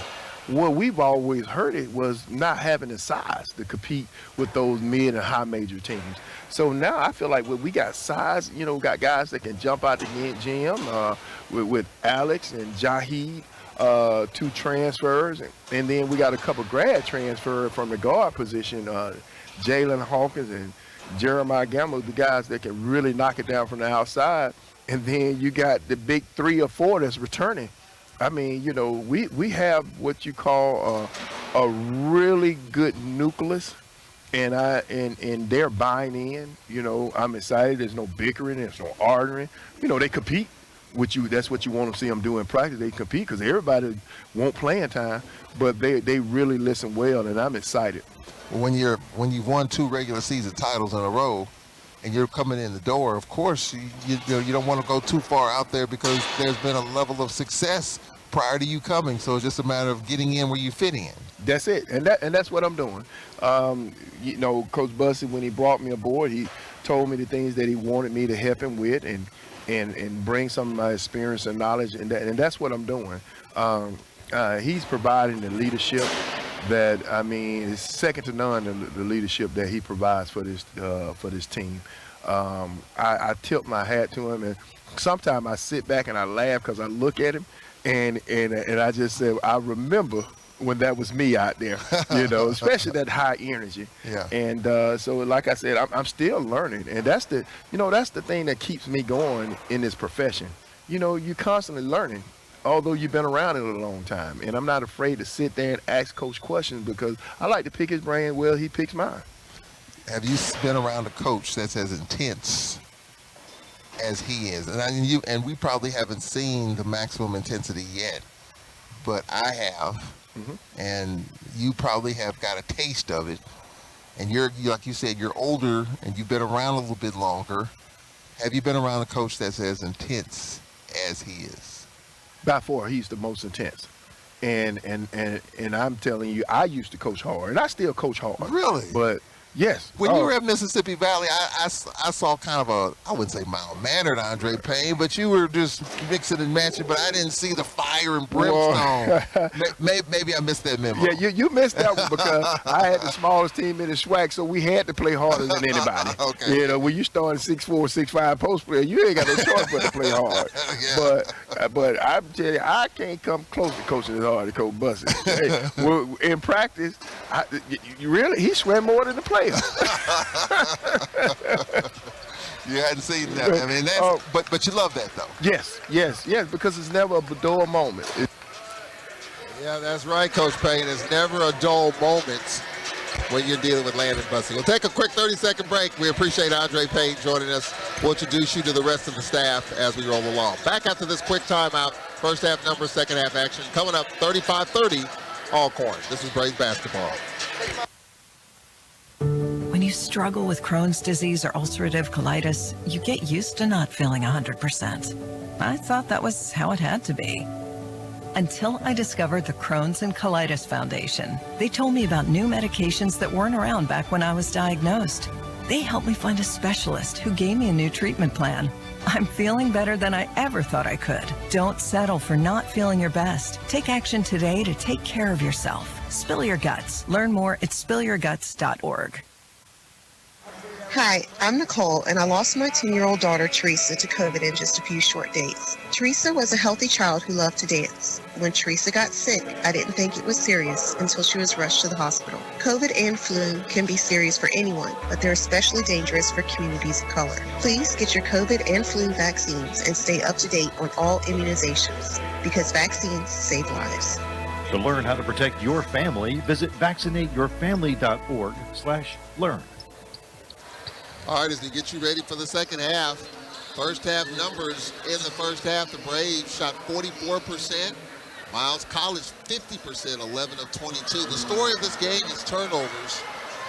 What we've always heard it was not having the size to compete with those mid and high major teams. So now I feel like we got size, got guys that can jump out the gym with Alex and Jahid, 2 transfers. And then we got a couple grad transfer from the guard position, Jalen Hawkins and Jeremiah Gamble, the guys that can really knock it down from the outside. And then you got the big 3 or 4 that's returning. I mean, we have what you call a really good nucleus, and they're buying in. I'm excited. There's no bickering. There's no arguing. They compete with you. That's what you want to see them do in practice. They compete because everybody want playing time, but they really listen well, and I'm excited. When you've won 2 regular season titles in a row, and you're coming in the door, of course, you don't want to go too far out there because there's been a level of success prior to you coming. So it's just a matter of getting in where you fit in. That's it, and that's what I'm doing. Coach Bussey, when he brought me aboard, he told me the things that he wanted me to help him with, and bring some of my experience and knowledge, and that's what I'm doing. He's providing the leadership that, I mean, is second to none, the leadership that he provides for this team. I tilt my hat to him, and sometimes I sit back and I laugh because I look at him, and I just say, I remember when that was me out there, especially that high energy. Yeah. And so, like I said, I'm still learning, and that's the thing that keeps me going in this profession. You're constantly learning, although you've been around it a long time. And I'm not afraid to sit there and ask Coach questions because I like to pick his brain. Well, he picks mine. Have you been around a coach that's as intense as he is? And we probably haven't seen the maximum intensity yet, but I have. Mm-hmm. And you probably have got a taste of it. And you're, like you said, you're older and you've been around a little bit longer. Have you been around a coach that's as intense as he is? By far, he's the most intense. And I'm telling you, I used to coach hard, and I still coach hard. Really? But yes. When you were at Mississippi Valley, I saw kind of I wouldn't say mild-mannered Andre Payne, but you were just mixing and matching, but I didn't see the fire and brimstone. Maybe I missed that memo. Yeah, you missed that one because I had the smallest team in the SWAC, so we had to play harder than anybody. Okay. When you start a 6'4", 6'5" post player, you ain't got no choice but to play hard. Yeah. But I'm telling you, I can't come close to coaching as hard as Coach Bussey. Hey, in practice, he sweat more than the player. You hadn't seen that. I mean, that's, but you love that though. Yes, because it's never a dull moment. Yeah, that's right, Coach Payne. It's never a dull moment when you're dealing with Landon Bussey. We'll take a quick 30-second break. We appreciate Andre Payne joining us. We'll introduce you to the rest of the staff as we roll along. Back after this quick timeout. First half numbers, second half action. Coming up 35-30, Alcorn. This is Braves basketball. When you struggle with Crohn's disease or ulcerative colitis, you get used to not feeling 100%. I thought that was how it had to be. Until I discovered the Crohn's and Colitis Foundation. They told me about new medications that weren't around back when I was diagnosed. They helped me find a specialist who gave me a new treatment plan. I'm feeling better than I ever thought I could. Don't settle for not feeling your best. Take action today to take care of yourself. Spill your guts. Learn more at spillyourguts.org. Hi, I'm Nicole, and I lost my 10-year-old daughter, Teresa, to COVID in just a few short days. Teresa was a healthy child who loved to dance. When Teresa got sick, I didn't think it was serious until she was rushed to the hospital. COVID and flu can be serious for anyone, but they're especially dangerous for communities of color. Please get your COVID and flu vaccines and stay up to date on all immunizations, because vaccines save lives. To learn how to protect your family, visit vaccinateyourfamily.org/learn. All right, as we get you ready for the second half, first half numbers in the first half, the Braves shot 44%. Miles College 50%, 11 of 22. The story of this game is turnovers.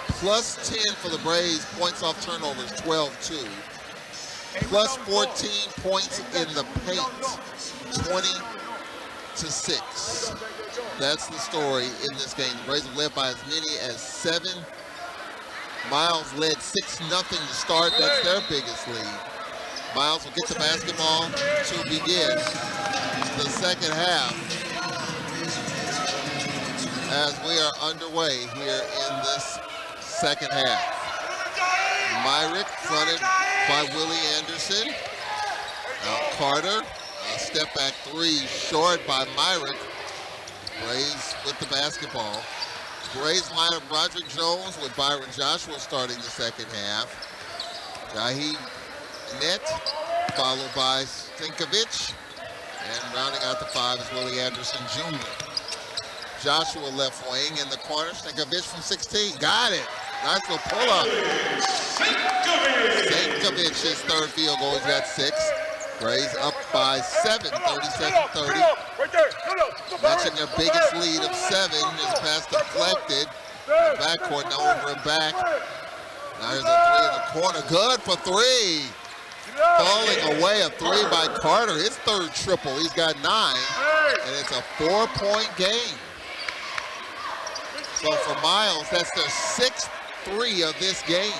Plus 10 for the Braves, points off turnovers, 12-2. Plus 14 points in the paint, 20-6. That's the story in this game. The Braves have led by as many as 7. Miles led 6-0 to start. That's their biggest lead. Miles will get the basketball to begin the second half as we are underway here in this second half. Myrick fronted by Willie Anderson. Out Carter, a step back three short by Myrick. Braves with the basketball. Braves lineup, Roderick Jones with Byron Joshua starting the second half. Jahi Net, followed by Stankovic. And rounding out the five is Willie Anderson Jr. Joshua left wing in the corner. Stankovic from 16. Got it. Nice little pull-up. Stankovic, his third field goal. He's got 6. Braves up by 7, 37-30. Matching their biggest lead of 7. This pass deflected. Backcourt now over and back. Now here's a 3 in the corner. Good for 3. Falling away, a 3 by Carter. His third triple. He's got 9. And it's a 4-point game. So for Miles, that's their 6th 3 of this game.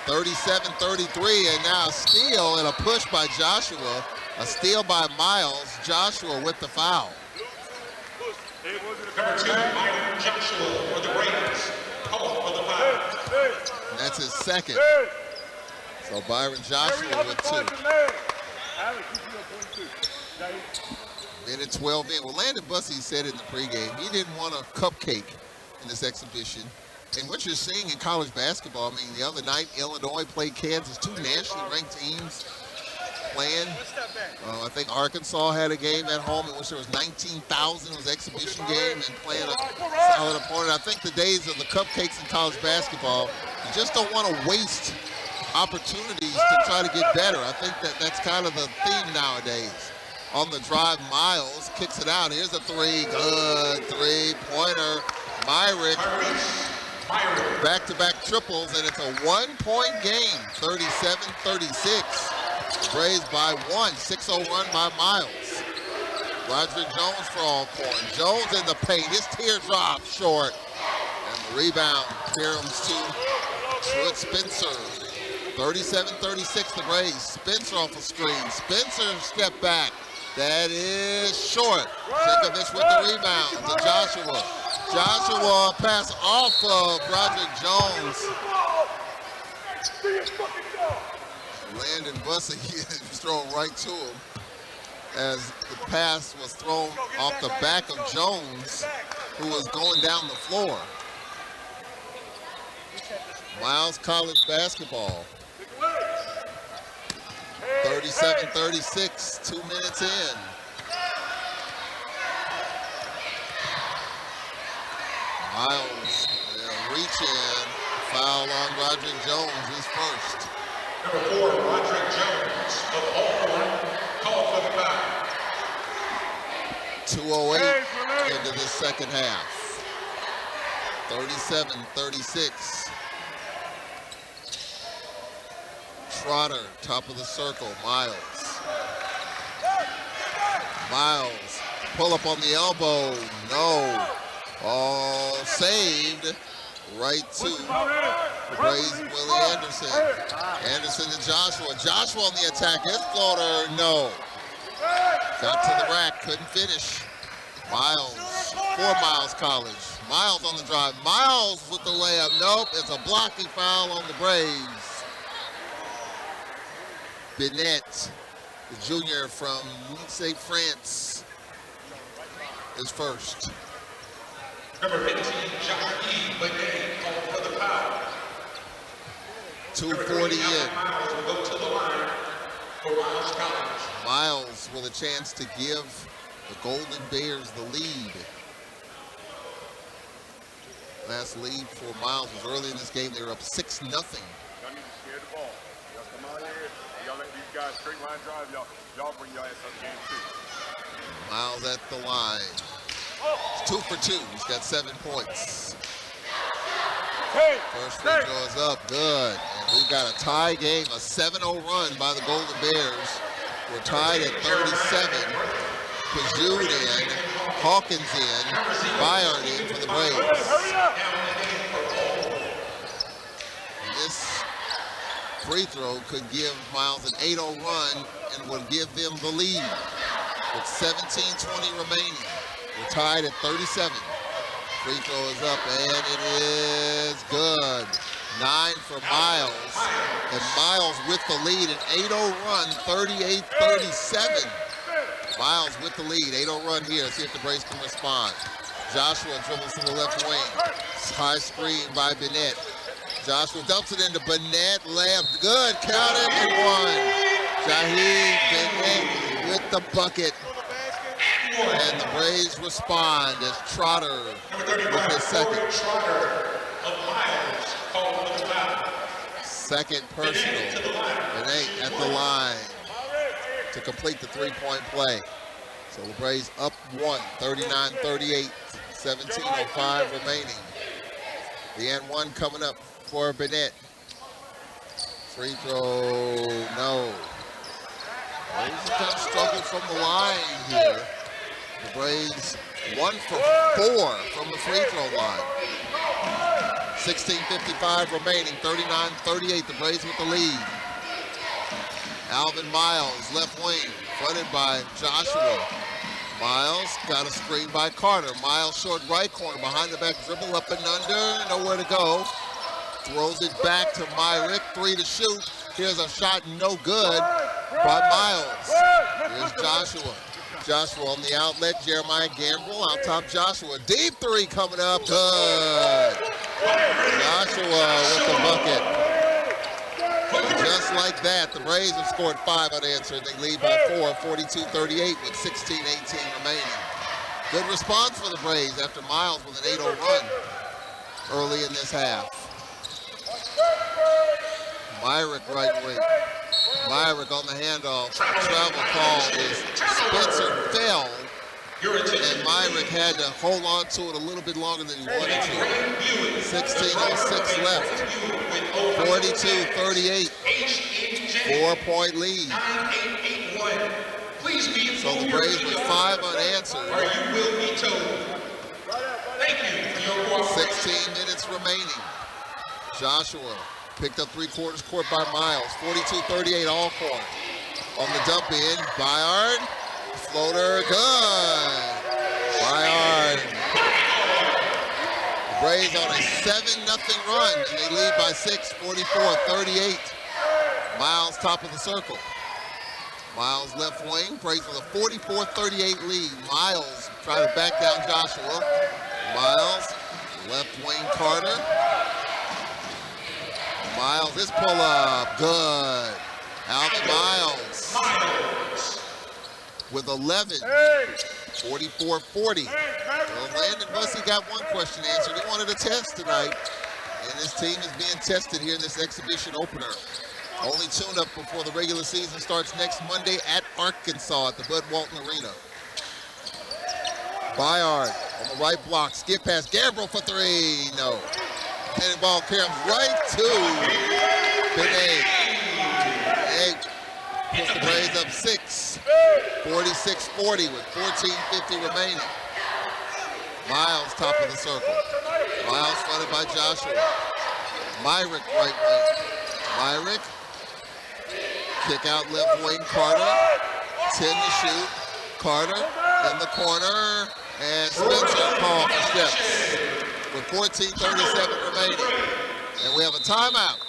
37-33, and now a steal and a push by Joshua. A steal by Miles. Joshua with the foul. Number 2, Byron Joshua for the Braves. Call for the foul. And that's his second. So Byron Joshua with 2. Minute 12 in. Well, Landon Bussey said in the pregame he didn't want a cupcake in this exhibition. And what you're seeing in college basketball, I mean, the other night, Illinois played Kansas, 2 nationally ranked teams playing. I think Arkansas had a game at home in which there was 19,000. It was an exhibition game and playing a solid opponent. I think the days of the cupcakes in college basketball, you just don't want to waste opportunities to try to get better. I think that's kind of the theme nowadays. On the drive, Miles kicks it out. Here's a 3. Good 3-pointer. Myrick. Back-to-back triples, and it's a 1-point game, 37-36. Braves by 1, 6-0 run by Miles. Roderick Jones for Alcorn. Jones in the paint, his teardrop short. And the rebound comes to Truett Spencer. 37-36 the Braves. Spencer off the screen. Spencer step back. That is short. Stankovic with the rebound to Joshua. Joshua pass off of Roderick Jones. Landon Bussey is thrown right to him as the pass was thrown off the back of Jones, who was going down the floor. Miles College basketball. 37-36, 2 minutes in. Miles reach in, foul on Roderick Jones, his first. Number 4, Roderick Jones of Alcorn, call for the foul. 2:08 into the second half. 37-36. Trotter, top of the circle, Miles. Miles, pull up on the elbow, no. All saved, right to the Braves, Willie Anderson. Anderson to Joshua. Joshua on the attack, his floater, no. Got to the rack, couldn't finish. Miles, 4 Miles College. Miles on the drive, Miles with the layup, nope, it's a blocking foul on the Braves. Bennett, the junior from Lycée France, is first. Number 15, Joshua E. Whitney, called for the foul. 2:40 in. Miles will go to the line for Miles College. Miles with a chance to give the Golden Bears the lead. Last lead for Miles was early in this game. They were up 6-0. Y'all need to share the ball. Y'all come out here. Y'all let these guys straight line drive. Y'all bring y'all ass up the game too. Miles at the line. It's 2 for 2. He's got 7 points. First free throw is up. Good. And we've got a tie game, a 7-0 run by the Golden Bears. We're tied at 37. Pajud in, Hawkins in, Byard in for the Braves. And this free throw could give Miles an 8-0 run and would give them the lead with 17:20 remaining. We're tied at 37. Free throw is up, and it is good. 9 for Miles, and Miles with the lead, an 8-0 run, 38-37. Miles with the lead, 8-0 run here. See if the Braves can respond. Joshua dribbles to the left wing. High screen by Bennett. Joshua dumps it into Bennett, layup, good, count it, and one. Jaheed Bennett with the bucket. And the Braves respond as Trotter with his second. Second personal. Bennett at the line to complete the three-point play. So the Braves up 1, 39-38, 17:05 remaining. The and one coming up for Bennett. Free throw, no. Braves have kind of struggled from the line here. The Braves 1 for 4 from the free throw line. 16:55 remaining, 39-38, the Braves with the lead. Alvin Miles, left wing, fronted by Joshua. Miles got a screen by Carter. Miles short right corner, behind the back, dribble up and under, nowhere to go. Throws it back to Myrick, 3 to shoot. Here's a shot, no good by Miles. Here's Joshua. Joshua on the outlet, Jeremiah Gambrell out top Joshua. Deep 3 coming up, good. Joshua with the bucket. Just like that, the Braves have scored 5 unanswered. They lead by 4, 42-38 with 16:18 remaining. Good response for the Braves after Miles with an 8-0 run early in this half. Myrick right wing. Myrick on the handoff. Travel call is Spencer fell, and Myrick had to hold on to it a little bit longer than he wanted to. 16:06 left. 42-38. 4-point lead. So the Braves with 5 unanswered. 16 minutes remaining. Joshua picked up 3/4 court by Miles. 42-38 all court. On the dump in, Byard. Floater, good. Byard. The Braves on a 7-0 run, and they lead by 6, 44-38. Miles top of the circle. Miles left wing, Braves with a 44-38 lead. Miles trying to back down Joshua. Miles, left wing Carter. Miles, this pull up, good. Alvin Miles with 11, 44-40. Well, Landon Bussey got one question answered. He wanted a test tonight, and his team is being tested here in this exhibition opener. Only tune-up before the regular season starts next Monday at Arkansas at the Bud Walton Arena. Byard on the right block, skip pass, Gambrell for 3, no. And the ball comes right to Bennett. Puts the Braves up 6. 46-40 with 14:50 remaining. Miles, top of the circle. Miles fronted by Joshua. Myrick, right wing. Myrick. Kick out left wing. Carter. 10 to shoot. Carter in the corner. And Spencer called for steps with 14:37 remaining. And we have a timeout.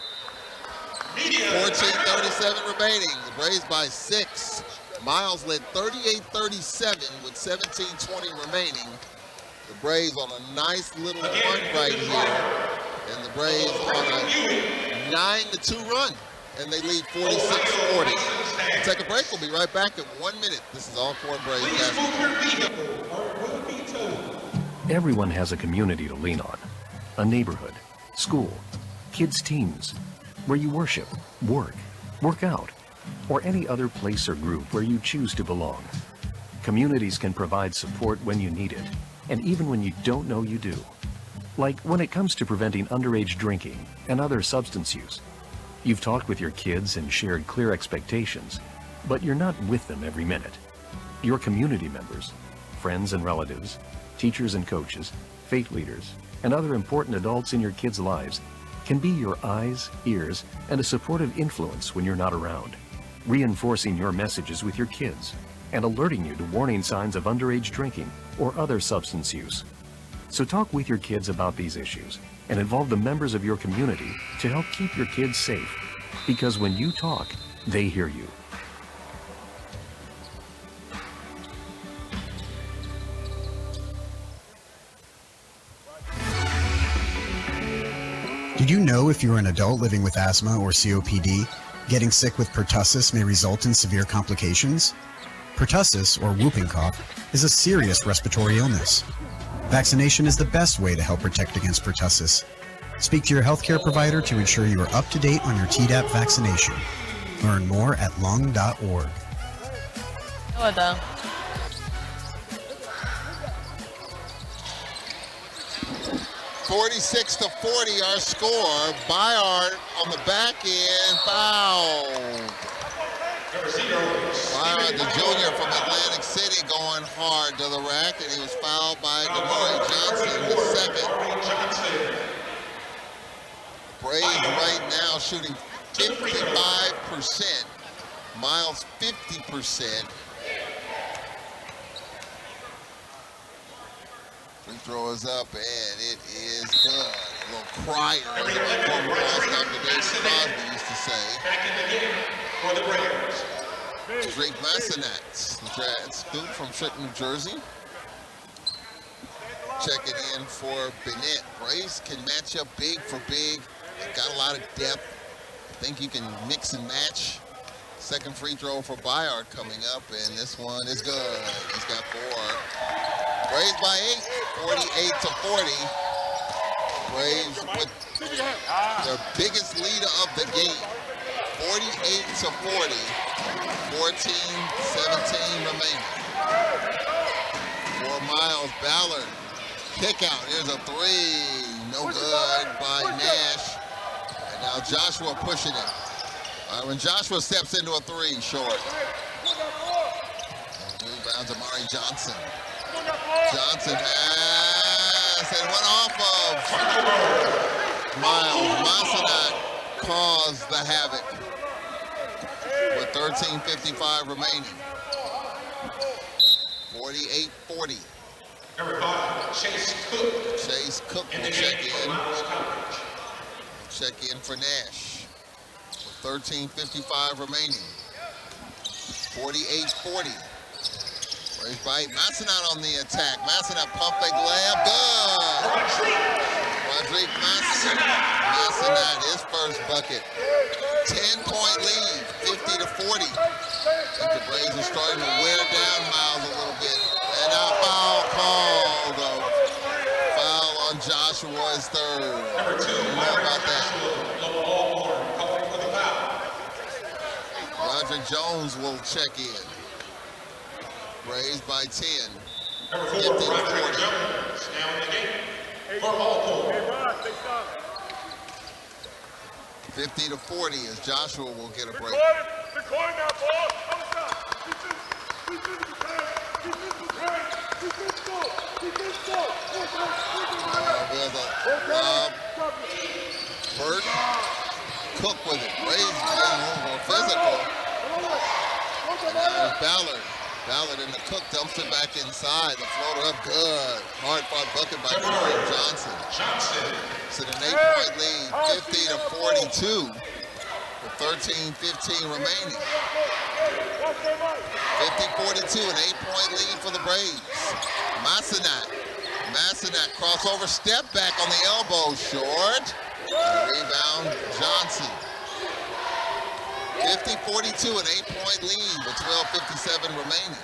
14:37 remaining. The Braves by 6. Miles led 38-37 with 17:20 remaining. The Braves on a nice little run right here. And the Braves on a 9-2 run. And they lead 46-40. We'll take a break. We'll be right back in 1 minute. This is All Four Braves basketball. Everyone has a community to lean on. A neighborhood, school, kids' teams, where you worship, work out, or any other place or group where you choose to belong. Communities can provide support when you need it, and even when you don't know you do. Like when it comes to preventing underage drinking and other substance use. You've talked with your kids and shared clear expectations, but you're not with them every minute. Your community members, friends and relatives, teachers and coaches, faith leaders, and other important adults in your kids' lives can be your eyes, ears, and a supportive influence when you're not around, reinforcing your messages with your kids and alerting you to warning signs of underage drinking or other substance use. So talk with your kids about these issues and involve the members of your community to help keep your kids safe, because when you talk, they hear you. Did you know if you're an adult living with asthma or COPD, getting sick with pertussis may result in severe complications? Pertussis, or whooping cough, is a serious respiratory illness. Vaccination is the best way to help protect against pertussis. Speak to your healthcare provider to ensure you are up to date on your Tdap vaccination. Learn more at lung.org. 46-40 our score. Byard on the back end, foul. Byard, the junior from Atlantic City, going hard to the rack, and he was fouled by Damari Johnson, the second. Braves right now shooting 55%. Miles 50%. Free throw is up, and it is good. A little crier, as my former All-Star Dave Crosby used to say. Back in the game for the Braves. Drake Massenat, the grad student from Trenton, New Jersey. Checking in for Bennett. Braves can match up big for big. They've got a lot of depth. I think you can mix and match. Second free throw for Byard coming up, and this one is good. He's got 4. Braves by 8, 48-40. Braves with their biggest leader of the game, 48-40. 14-17 remaining. For Miles Ballard. Kick out. Here's a 3. No good by Nash. And now Joshua pushing it. When Joshua steps into a 3, short. Rebounds Amari Johnson. Johnson pass and went off of Miles. Massenat caused the havoc with 13:55 remaining. 48-40. Number 5, Chase Cook. Chase Cook will check in. Check in for Nash. With 13:55 remaining. 48-40. Braves by 8. Massenat on the attack. Massenat pump fake layup. Good. Rodrigue Massenat, his first bucket. 10-point lead, 50-40. I think the Braves are starting to wear down Miles a little bit. And now foul called. Foul on Joshua is 3rd. Number 2, How about that? calling for the foul. Roderick Jones will check in. Braves by 10. Number 4, Roderick Jones, now in the game for Alcorn. 50-40 as Joshua will get a break. There's a lob. Burt. Cook with it. Braves getting a little more physical. And now there's Ballard. Ballard in the Cook dumps it back inside. The floater up good. Hard fought bucket by Kareem Johnson. It's an 8-point lead, 50-42 with 13:15 remaining. 50-42, an 8-point lead for the Braves. Massenat crossover, step back on the elbow, short. And rebound, Johnson. 50-42, an 8-point lead with 12:57 remaining.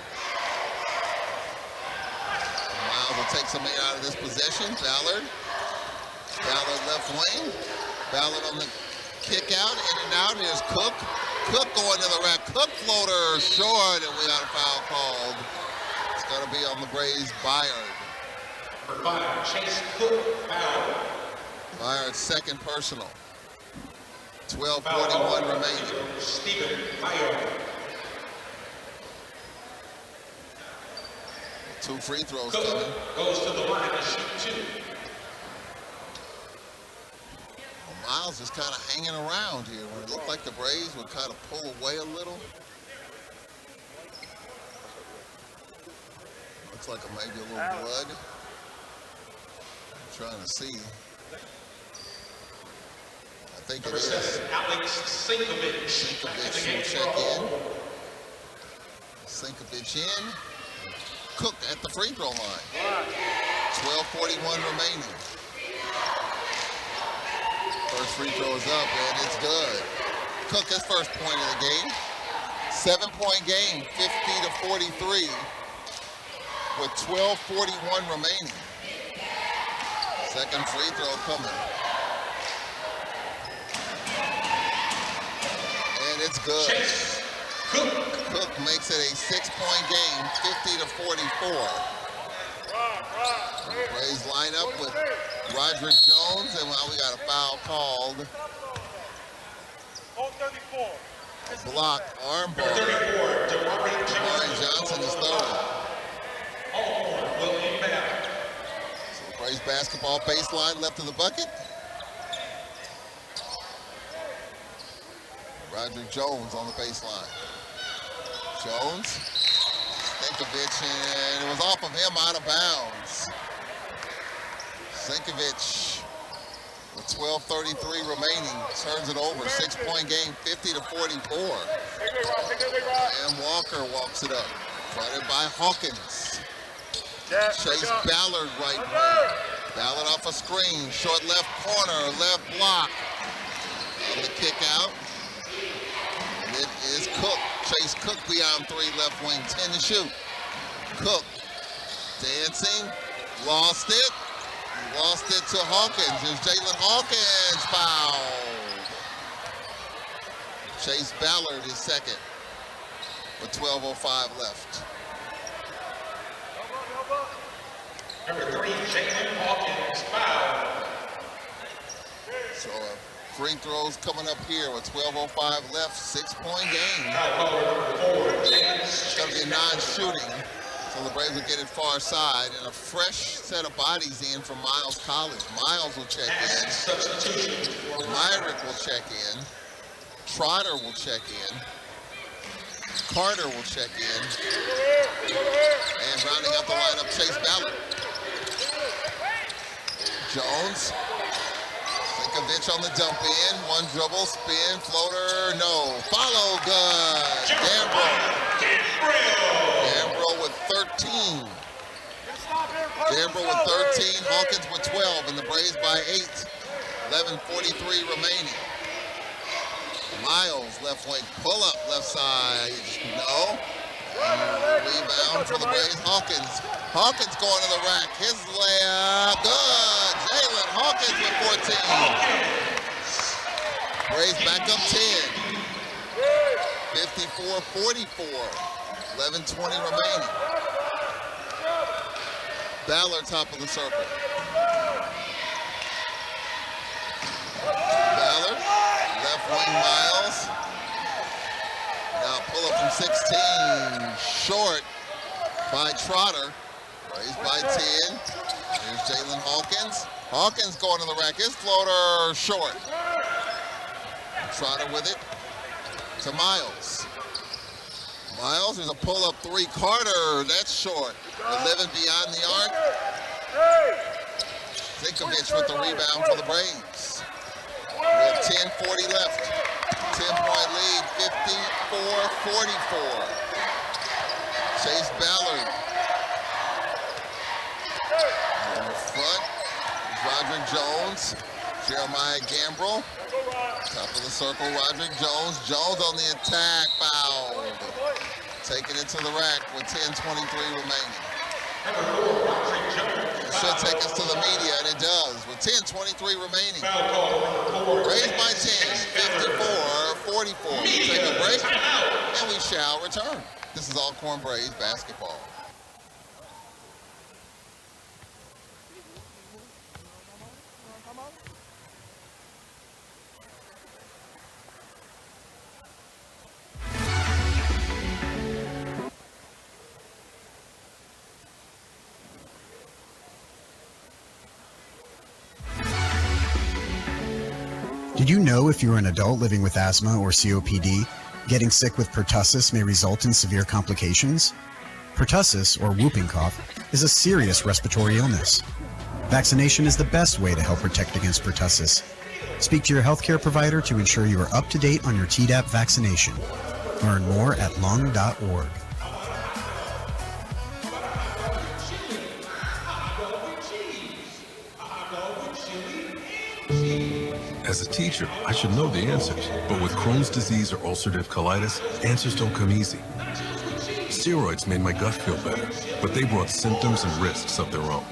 Miles will take something out of this possession. Ballard left wing. Ballard on the kick out, in and out. Here's Cook. Cook going to the rack. Cook floater short, and we got a foul called. It's going to be on the Braves, Byard. For Byard, Chase Cook, foul. Byard's second personal. 12:41 remaining. Stephen Byard. 2 free throws Cook coming. goes to the line to shoot 2. Miles is kind of hanging around here when it looked like the Braves would kind of pull away a little. Looks like maybe a little blood. I'm trying to see. I think it is. Alex Sinkovich. Sinkovich will check in. Sinkovich in. Cook at the free throw line. 12:41 remaining. First free throw is up, and it's good. Cook his first point of the game. 7-point game, 50-43, with 12:41 remaining. Second free throw coming. And it's good. Cook makes it a 6-point game, 50-44. Braves line up with Roderick Jones, and well, we got a foul called. Block, arm ball. Damari Johnson is third. So Braves basketball baseline left of the bucket. Roderick Jones on the baseline. Jones, Sinkovich, and it was off of him, out of bounds. Sinkovich with 12:33 remaining, turns it over. 6-point game, 50-44. And Walker walks it up. Fronted by Hawkins. Chase Ballard right wing. Ballard off a screen, short left corner, left block. On the kick out. And it is Cook. Chase Cook beyond 3, left wing, 10 to shoot. Cook dancing, lost it. Lost it to Hawkins. There's Jalen Hawkins foul. Chase Ballard is second with 12:05 left. Number 3, Jalen Hawkins, foul. So free throws coming up here with 12:05 left. 6-point game. It's going to be a non-shooting. So the Braves will get it far side, and a fresh set of bodies in from Miles College. Miles will check in. Myrick will check in. Trotter will check in. Carter will check in. And rounding out the lineup, Chase Ballard. Jones. Sinkovich on the dump in. One dribble, spin, floater, no. Follow, good. Gambrill with 13. Gambrill with 13, Hawkins with 12, and the Braves by 8. 11:43 remaining. Miles, left wing, pull up, left side, no. And rebound for the Braves, Hawkins. Hawkins going to the rack, his layup, good. Jalen Hawkins with 14. Braves back up 10. 54-44. 11:20 remaining. Ballard top of the circle. Ballard, left wing Miles. pull up from 16, short by Trotter. Raised by 10. Here's Jalen Hawkins. Hawkins going to the rack. His floater short. Trotter with it to Miles. Miles, there's a pull-up three. Carter, that's short. 11 beyond the arc. Zinkovich with the rebound for the Braves. We have 10:40 left. 10-point lead, 54-44. Chase Ballard. In the front, Roderick Jones. Jeremiah Gambrell. Top of the circle, Roderick Jones. Jones on the attack, fouled. Taking it to the rack with 10:23 remaining. It should take us to the media, and it does, with 10:23 remaining. Raised by 10, 54-44. We'll take a break, and we shall return. This is Alcorn Braves basketball. Did you know if you're an adult living with asthma or COPD, getting sick with pertussis may result in severe complications? Pertussis, or whooping cough, is a serious respiratory illness. Vaccination is the best way to help protect against pertussis. Speak to your healthcare provider to ensure you are up to date on your Tdap vaccination. Learn more at lung.org. As a teacher, I should know the answers, but with Crohn's disease or ulcerative colitis, answers don't come easy. Steroids made my gut feel better, but they brought symptoms and risks of their own.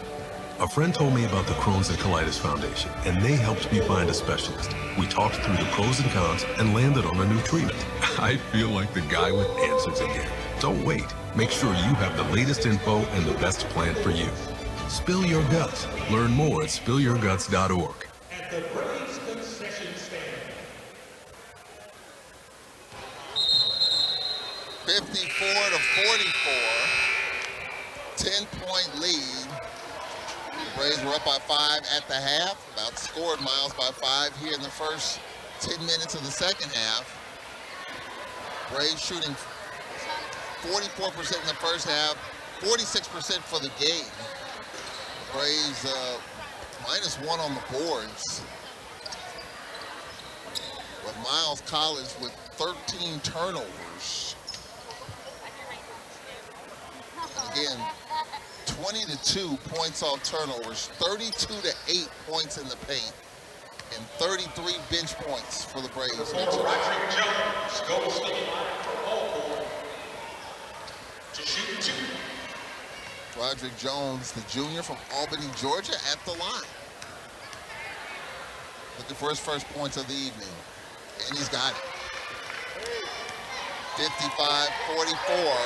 A friend told me about the Crohn's and Colitis Foundation, and they helped me find a specialist. We talked through the pros and cons and landed on a new treatment. I feel like the guy with answers again. Don't wait. Make sure you have the latest info and the best plan for you. Spill your guts. Learn more at spillyourguts.org. At the Braves concession stand. 54-44. 10-point lead. The Braves were up by 5 at the half. About scored Miles by 5 here in the first 10 minutes of the second half. Braves shooting 44% in the first half, 46% for the game. The Braves -1 on the boards. But Miles College with 13 turnovers. Again, 20-2 points off turnovers, 32-8 points in the paint, and 33 bench points for the Braves. Roderick Jones goes to the line for Alcorn to shoot 2. Roderick Jones, the junior from Albany, Georgia, at the line. Looking for his first points of the evening, and he's got it. 55-44.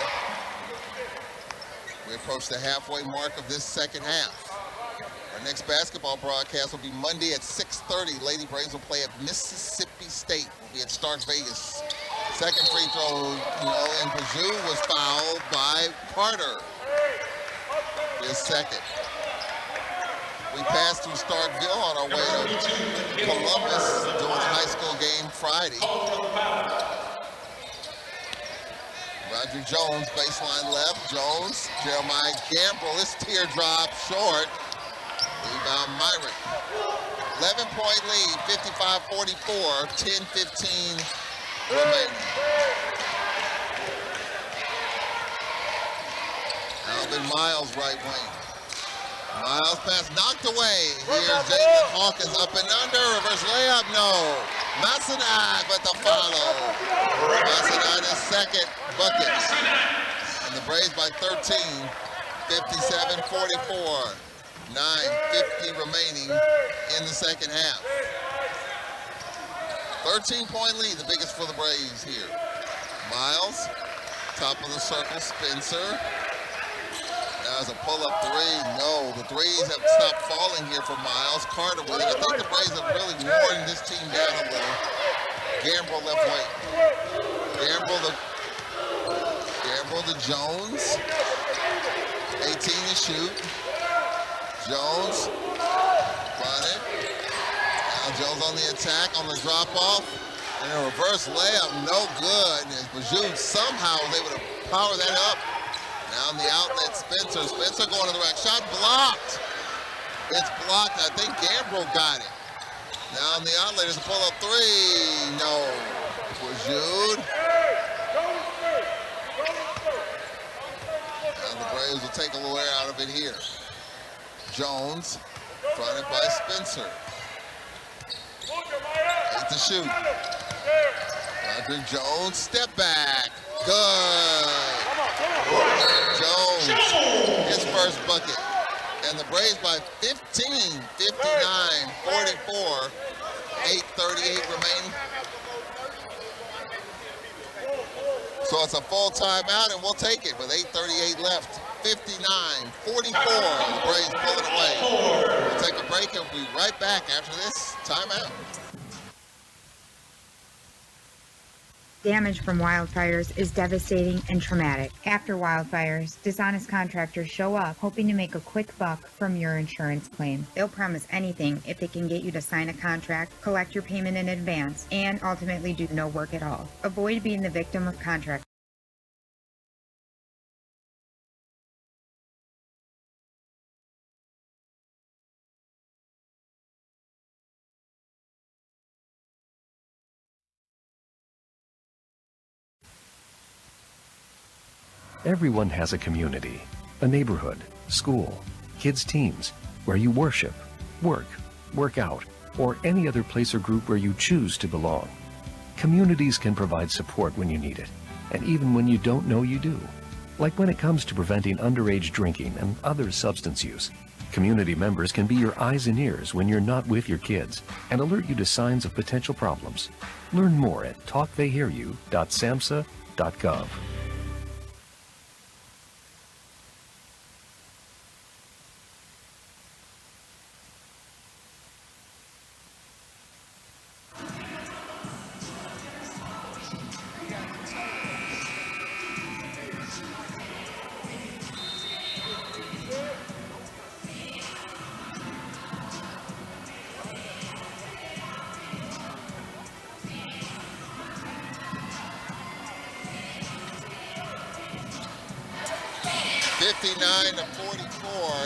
We approach the halfway mark of this second half. Our next basketball broadcast will be Monday at 6:30. Lady Braves will play at Mississippi State. We'll be at Stark Vegas. Second free throw, and Pajou was fouled by Carter. His second. We passed through Starkville on our way to Columbus doing a high school game Friday. Roderick Jones, baseline left. Jones, Jeremiah Gambrell, his teardrop short. Rebound Myrick. 11-point lead, 55-44, 10-15 remaining. Alvin Miles, right wing. Miles pass knocked away. Here's Jalen Hawkins up and under. Reverse layup, no. Massenad with the follow. Massenad's second bucket. And the Braves by 13. 57-44. 9:50 remaining in the second half. 13-point lead, the biggest for the Braves here. Miles, top of the circle, Spencer. There's a pull-up three. No, the threes have stopped falling here for Miles. Carter with it. I think the Braves have really worn this team down a little. Gambrell left wing. Gambrell, the Gamble to Jones. 18 to shoot. Jones. Running. Now Jones on the attack, on the drop-off. And a reverse layup, no good. And Bajou somehow was able to power that up. Now on the outlet, Spencer. Spencer going to the rack. Shot blocked. It's blocked. I think Gamble got it. Now on the outlet, there's a pull-up three. No. Bajou. Now the Braves will take a little air out of it here. Jones, fronted by Spencer. 8 to shoot. Roderick Jones, step back. Good. Jones, his first bucket. And the Braves by 15, 59, 44, 8:38 remaining. So it's a full timeout, and we'll take it with 8:38 left. 59, 44, the Braves pull it away. We'll take a break and we'll be right back after this timeout. Damage from wildfires is devastating and traumatic. After wildfires, dishonest contractors show up hoping to make a quick buck from your insurance claim. They'll promise anything if they can get you to sign a contract, collect your payment in advance, and ultimately do no work at all. Avoid being the victim of contract. Everyone has a community, a neighborhood, school, kids' teams, where you worship, work out, or any other place or group where you choose to belong. Communities can provide support when you need it, and even when you don't know you do. Like when it comes to preventing underage drinking and other substance use. Community members can be your eyes and ears when you're not with your kids and alert you to signs of potential problems. Learn more at talktheyhearyou.samhsa.gov.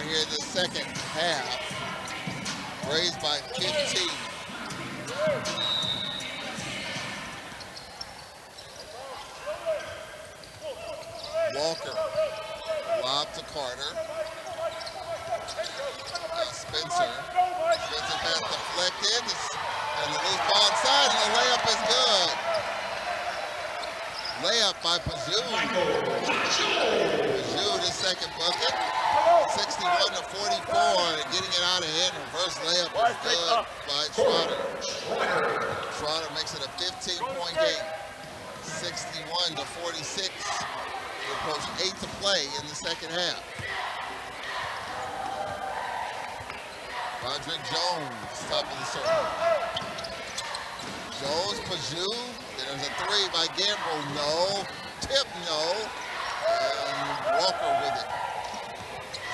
Here in the second half. Raised by 15. Walker. Lob to Carter. Now Spencer. Spencer pass deflected. And the loose ball inside, and the layup is good. Layup by Bajou. Bajou, his second bucket. 61 to 44, and getting it out of hand. Reverse layup is good by Trotter. Trotter makes it a 15-point game. 61 to 46. We approach 8 to play in the second half. Roderick Jones, top of the circle. Jones, Bajou. There's a three by Gamble. No. Tip, no. And Walker with it.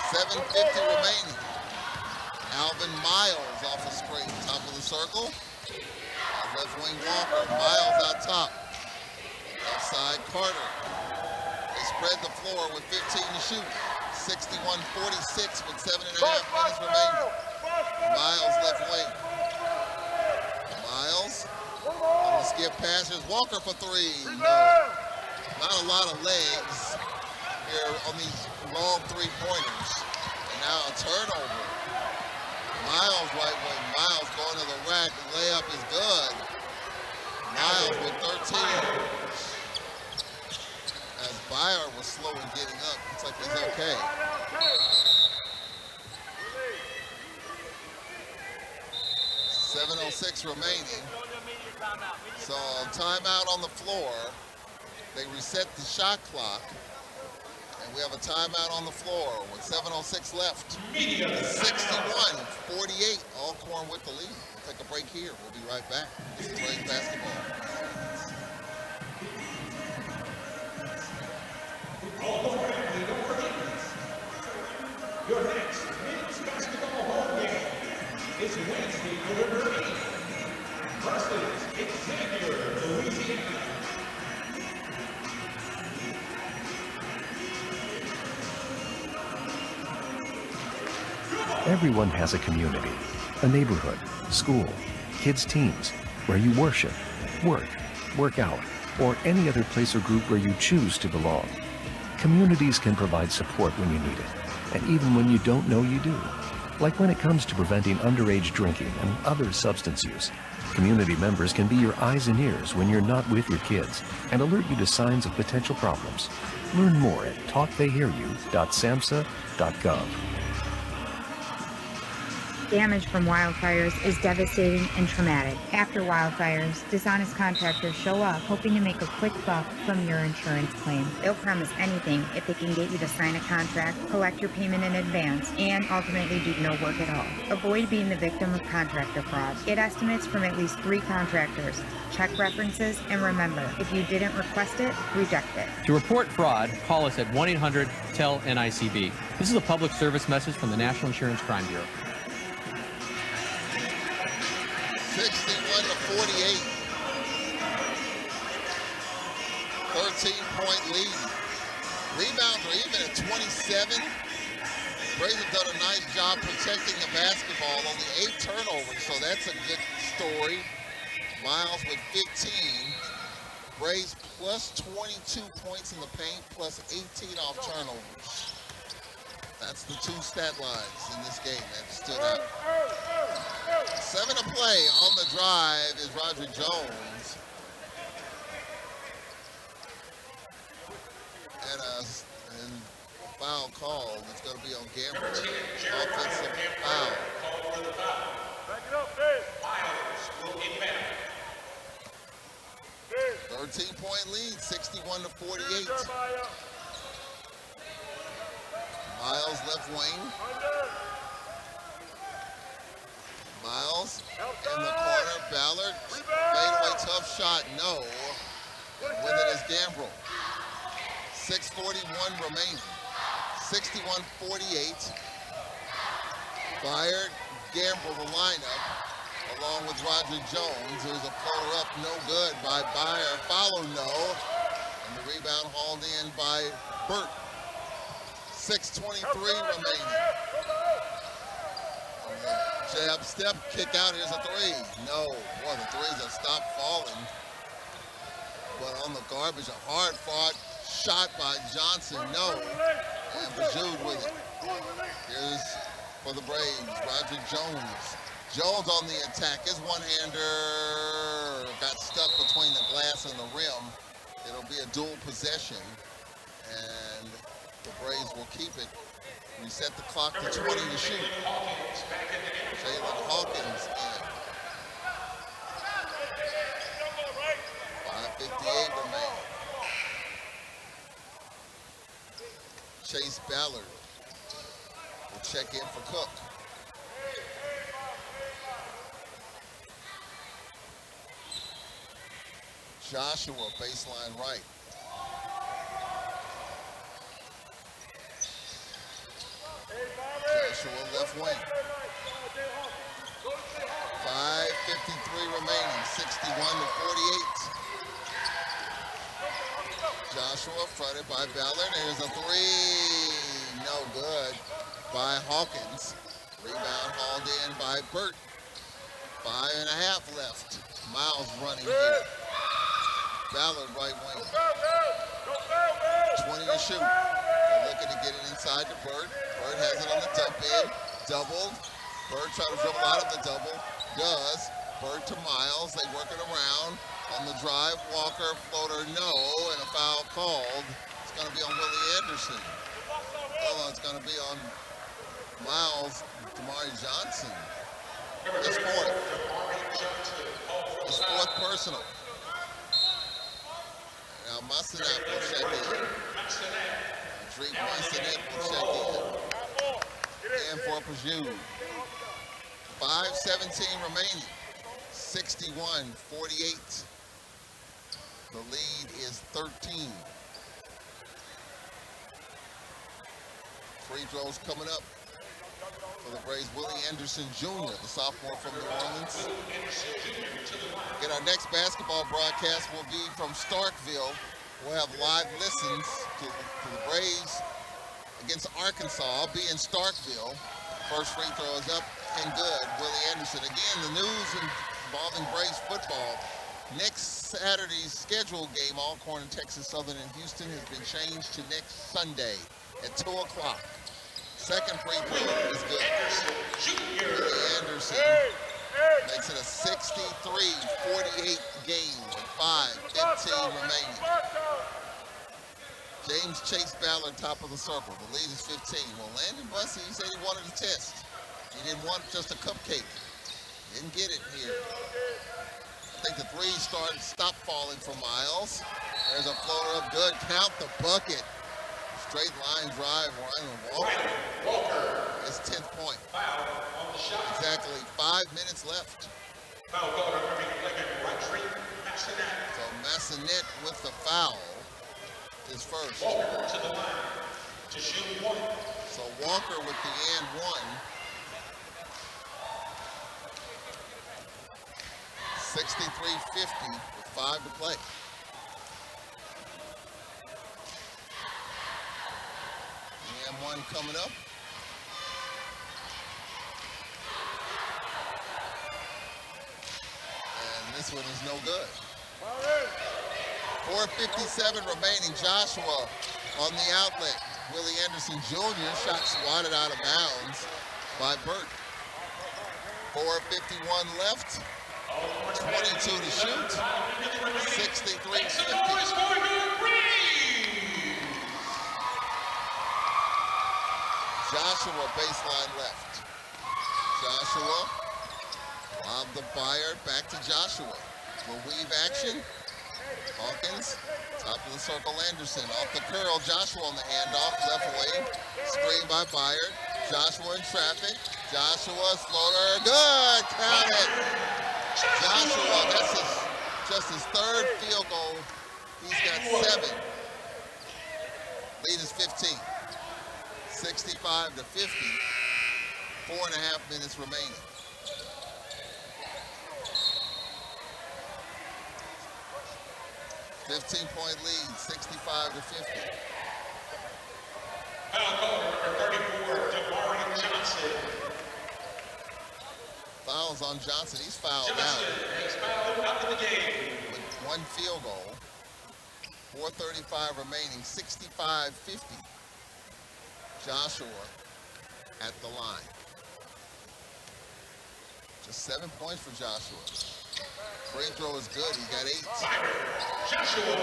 7:50 remaining. Alvin Miles off a screen, top of the circle. Left wing Walker, Miles out top. Left side Carter. They spread the floor with 15 to shoot. 61-46 with 7.5 minutes remaining. Miles left wing. Miles on the skip passes. Walker for three. No. Not a lot of legs here on these long three-pointers. And now a turnover. Miles right wing. Miles going to the rack. The layup is good. Miles with 13. As Byer was slow in getting up. Looks like he's okay. .706 remaining. So timeout on the floor. They reset the shot clock. And we have a timeout on the floor with 7:06 left. 61-48. Alcorn with the lead. We'll take a break here. We'll be right back. This is Braves basketball. is Wednesday, November 8th versus Xavier, Louisiana. Everyone has a community, a neighborhood, school, kids' teams, where you worship, work out, or any other place or group where you choose to belong. Communities can provide support when you need it, and even when you don't know you do. Like when it comes to preventing underage drinking and other substance use. Community members can be your eyes and ears when you're not with your kids and alert you to signs of potential problems. Learn more at talktheyhearyou.samhsa.gov. Damage from wildfires is devastating and traumatic. After wildfires, dishonest contractors show up hoping to make a quick buck from your insurance claim. They'll promise anything if they can get you to sign a contract, collect your payment in advance, and ultimately do no work at all. Avoid being the victim of contractor fraud. Get estimates from at least 3 contractors. Check references, and remember, if you didn't request it, reject it. To report fraud, call us at 1-800-TEL-NICB. This is a public service message from the National Insurance Crime Bureau. 61-48. 13-point lead. Rebounds are even at 27. Braves have done a nice job protecting the basketball. Only 8 turnovers, so that's a good story. Miles with 15. Braves plus 22 points in the paint, plus 18 off turnovers. That's the 2 stat lines in this game that stood out. 7 to play on the drive is Roger Jones. And a foul called. It's going to be on Gamble. Offensive foul. 13-point lead, 61-48. Miles left wing. Miles in the corner. Ballard, fadeaway tough shot, no. And with it is Gambrell. 6:41 remaining. 61-48. Fired. Gambrell the lineup, along with Roger Jones. There's a floater up, no good by Byer. Follow, no. And the rebound hauled in by Burt. 6:23 remaining. Jab step, kick out, here's a 3. No, boy, the 3s have stopped falling. But on the garbage, a hard fought shot by Johnson, no. And Bajoud with it. Here's for the Braves, Roger Jones. Jones on the attack, his one-hander got stuck between the glass and the rim. It'll be a dual possession, and the Braves will keep it. Reset the clock to 20 to shoot. Jalen Hawkins in. 5:58 remaining. Chase Ballard will check in for Cook. Joshua, baseline right. Joshua left wing. 5:53 remaining, 61-48. Joshua fronted by Ballard. There's a 3. No good by Hawkins. Rebound hauled in by Burt. 5.5 left. Miles running here. Ballard right wing. 20 to shoot. They're looking to get it inside to Burt. Burt has it on the dump in. Doubled. Burt trying to dribble out of the double. Does. Burt to Miles. They work it around. On the drive, Walker, floater, no, and a foul called. It's going to be on Willie Anderson. Oh, it's going to be on Miles, Damari Johnson. It's 4th. It's 4th personal. Now Massanet will check in. Drake Massanet will check in. And for Pajou. 5:17 remaining. 61-48. The lead is 13. Free throws coming up. For the Braves, Willie Anderson Jr., the sophomore from New Orleans. And our next basketball broadcast will be from Starkville. We'll have live listens to the Braves against Arkansas. I'll be in Starkville. First free throw is up and good. Willie Anderson. Again, the news involving Braves football. Next Saturday's scheduled game, Alcorn and Texas Southern in Houston, has been changed to next Sunday at 2 o'clock. Second free throw is good. Willie Anderson makes it a 63-48 game with 5:15 remaining. James Chase Ballard, top of the circle. The lead is 15. Well, Landon Bussey, he said he wanted a test. He didn't want just a cupcake. Didn't get it here. I think the three stopped falling for Miles. There's a floater up good. Count the bucket. Straight line drive, Ryan Walker. His 10th point. Exactly 5 minutes left. So Massanet with the foul is first. So Walker with the and one. 63-50 with 5 to play. And one coming up. And this one is no good. 4:57 remaining. Joshua on the outlet. Willie Anderson Jr. shot swatted out of bounds by Burt. 4:51 left. 22 to shoot. 63-50. Joshua baseline left. Joshua lob the Bayard back to Joshua. Will weave action. Hawkins, top of the circle, Anderson. Off the curl, Joshua on the handoff, left wing. Screen by Bayard. Joshua in traffic. Joshua's floater, good, count it. Joshua, that's just his third field goal. He's got 7. Lead is 15. 65-50. 4.5 minutes remaining. $15-point lead, 65-50. Foul call number 34, Damari Johnson. Fouls on Johnson. He's fouled out. He's fouled out of the game. With 1 field goal. 4:35 remaining. 65-50. Joshua at the line. Just 7 points for Joshua. Free throw is good. He got 8. Joshua.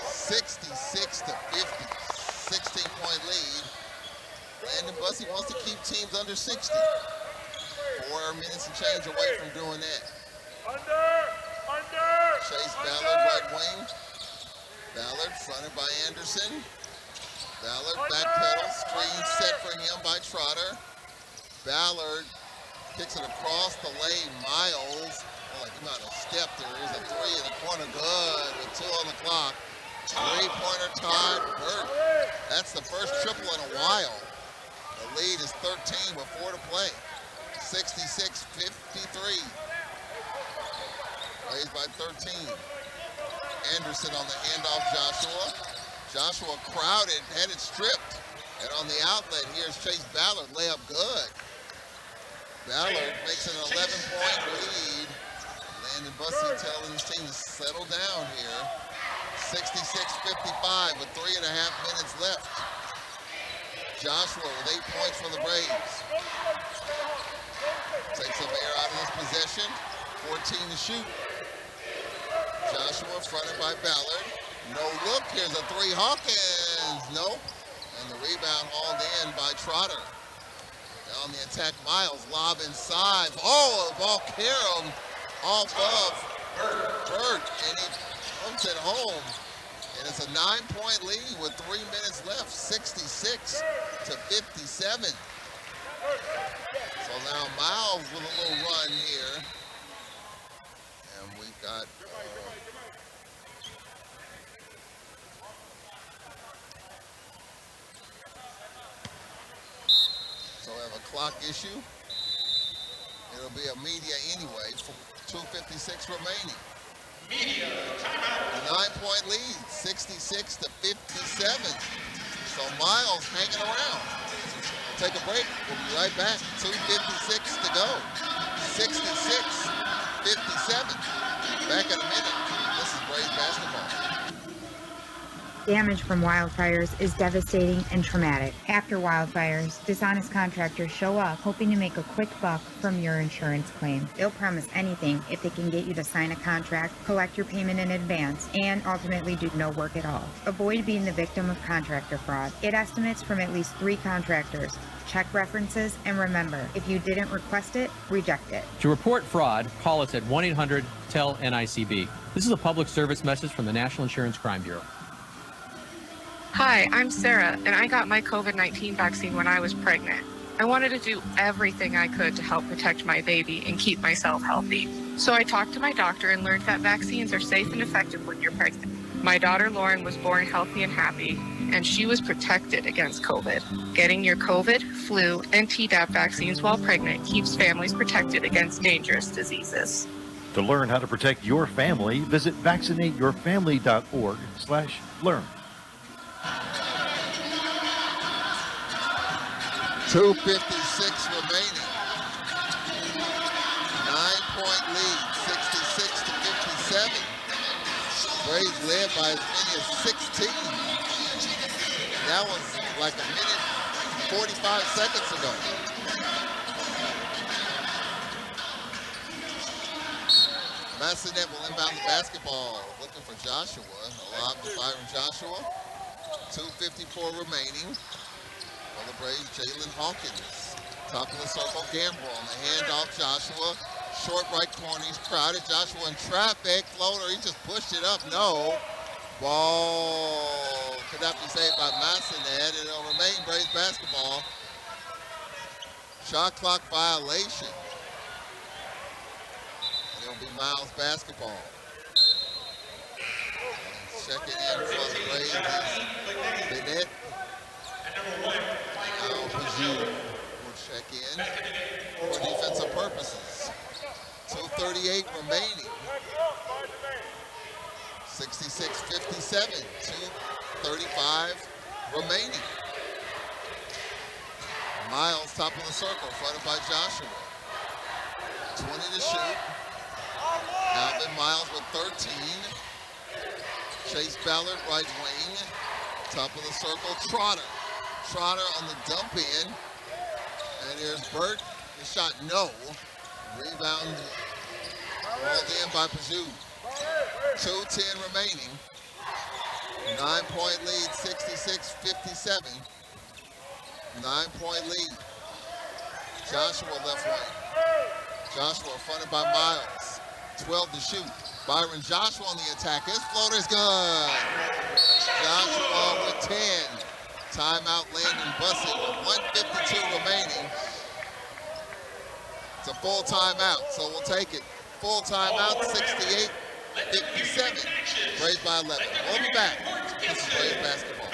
66-50. 16-point lead. Landon Bussey wants to keep teams under 60. 4 minutes and change away from doing that. Chase Ballard, right wing. Ballard fronted by Anderson. Ballard backpedal, screen set for him by Trotter. Ballard kicks it across the lane. Miles, oh, he might have stepped there. There's a 3 in the corner, good with 2 on the clock. 3-pointer tied, Burt. That's the first triple in a while. The lead is 13 with 4 to play. 66-53. Plays by 13. Anderson on the handoff, Joshua. Joshua crowded, had it stripped. And on the outlet, here's Chase Ballard, layup good. Ballard makes an 11-point lead. Landon Bussey telling his team to settle down here. 66-55 with 3.5 minutes left. Joshua with 8 points for the Braves. Takes some air out of this possession. 14 to shoot. Joshua fronted by Ballard. No look, here's a 3, Hawkins, nope. And the rebound hauled in by Trotter. On the attack, Miles, lob inside. Oh, the ball carried off of Burt, and he puts it home. And it's a 9-point lead with 3 minutes left, 66-57. So now Miles with a little run here. And we've got so we have a clock issue. It'll be a media anyway. 2:56 remaining. Media timeout. 9-point lead, 66 to 57. So Miles hanging around. We'll take a break. We'll be right back. 2:56 to go. 66-57. Back in a minute. This is Braves basketball. Damage from wildfires is devastating and traumatic. After wildfires, dishonest contractors show up hoping to make a quick buck from your insurance claim. They'll promise anything if they can get you to sign a contract, collect your payment in advance, and ultimately do no work at all. Avoid being the victim of contractor fraud. Get estimates from at least 3 contractors. Check references, and remember, if you didn't request it, reject it. To report fraud, call us at 1-800-TEL-NICB. This is a public service message from the National Insurance Crime Bureau. Hi, I'm Sarah, and I got my COVID-19 vaccine when I was pregnant. I wanted to do everything I could to help protect my baby and keep myself healthy. So I talked to my doctor and learned that vaccines are safe and effective when you're pregnant. My daughter Lauren was born healthy and happy, and she was protected against COVID. Getting your COVID, flu, and Tdap vaccines while pregnant keeps families protected against dangerous diseases. To learn how to protect your family, visit vaccinateyourfamily.org/learn. 2:56 remaining. 9-point lead, 66 to 57. Braves led by as many as 16. That was like a minute 45 seconds ago. Massanet will inbound the basketball, looking for Joshua. A lob to Byron Joshua. 2:54 remaining. For the Braves, Jalen Hawkins. Top of the circle, Gamble on the handoff, Joshua. Short right corner, he's crowded. Joshua in traffic, floater, he just pushed it up, no. Ball could not be saved by Massanet, and it'll remain Braves basketball. Shot clock violation. And it'll be Miles basketball. Checking in for the Braves is Bennett. Now Pajou will check in for defensive purposes. 2:38 remaining. 66-57. 2:35 remaining. Miles top of the circle, fronted by Joshua. 20 to shoot. Alvin Miles with 13. Chase Ballard, right wing. Top of the circle, Trotter. Trotter on the dump in. And here's Burt. The shot, no. Rebound rolled in by Pajou. 2:10 remaining. 9-point lead, 66-57. 9-point lead. Joshua left wing. Joshua fronted by Miles. 12 to shoot. Byron Joshua on the attack. His floater's good. Joshua with 10. Timeout, Landon Bussett with 1:52 remaining. It's a full timeout, so we'll take it. Full timeout, 68-57. Braves by 11. We'll be back. This is Braves basketball.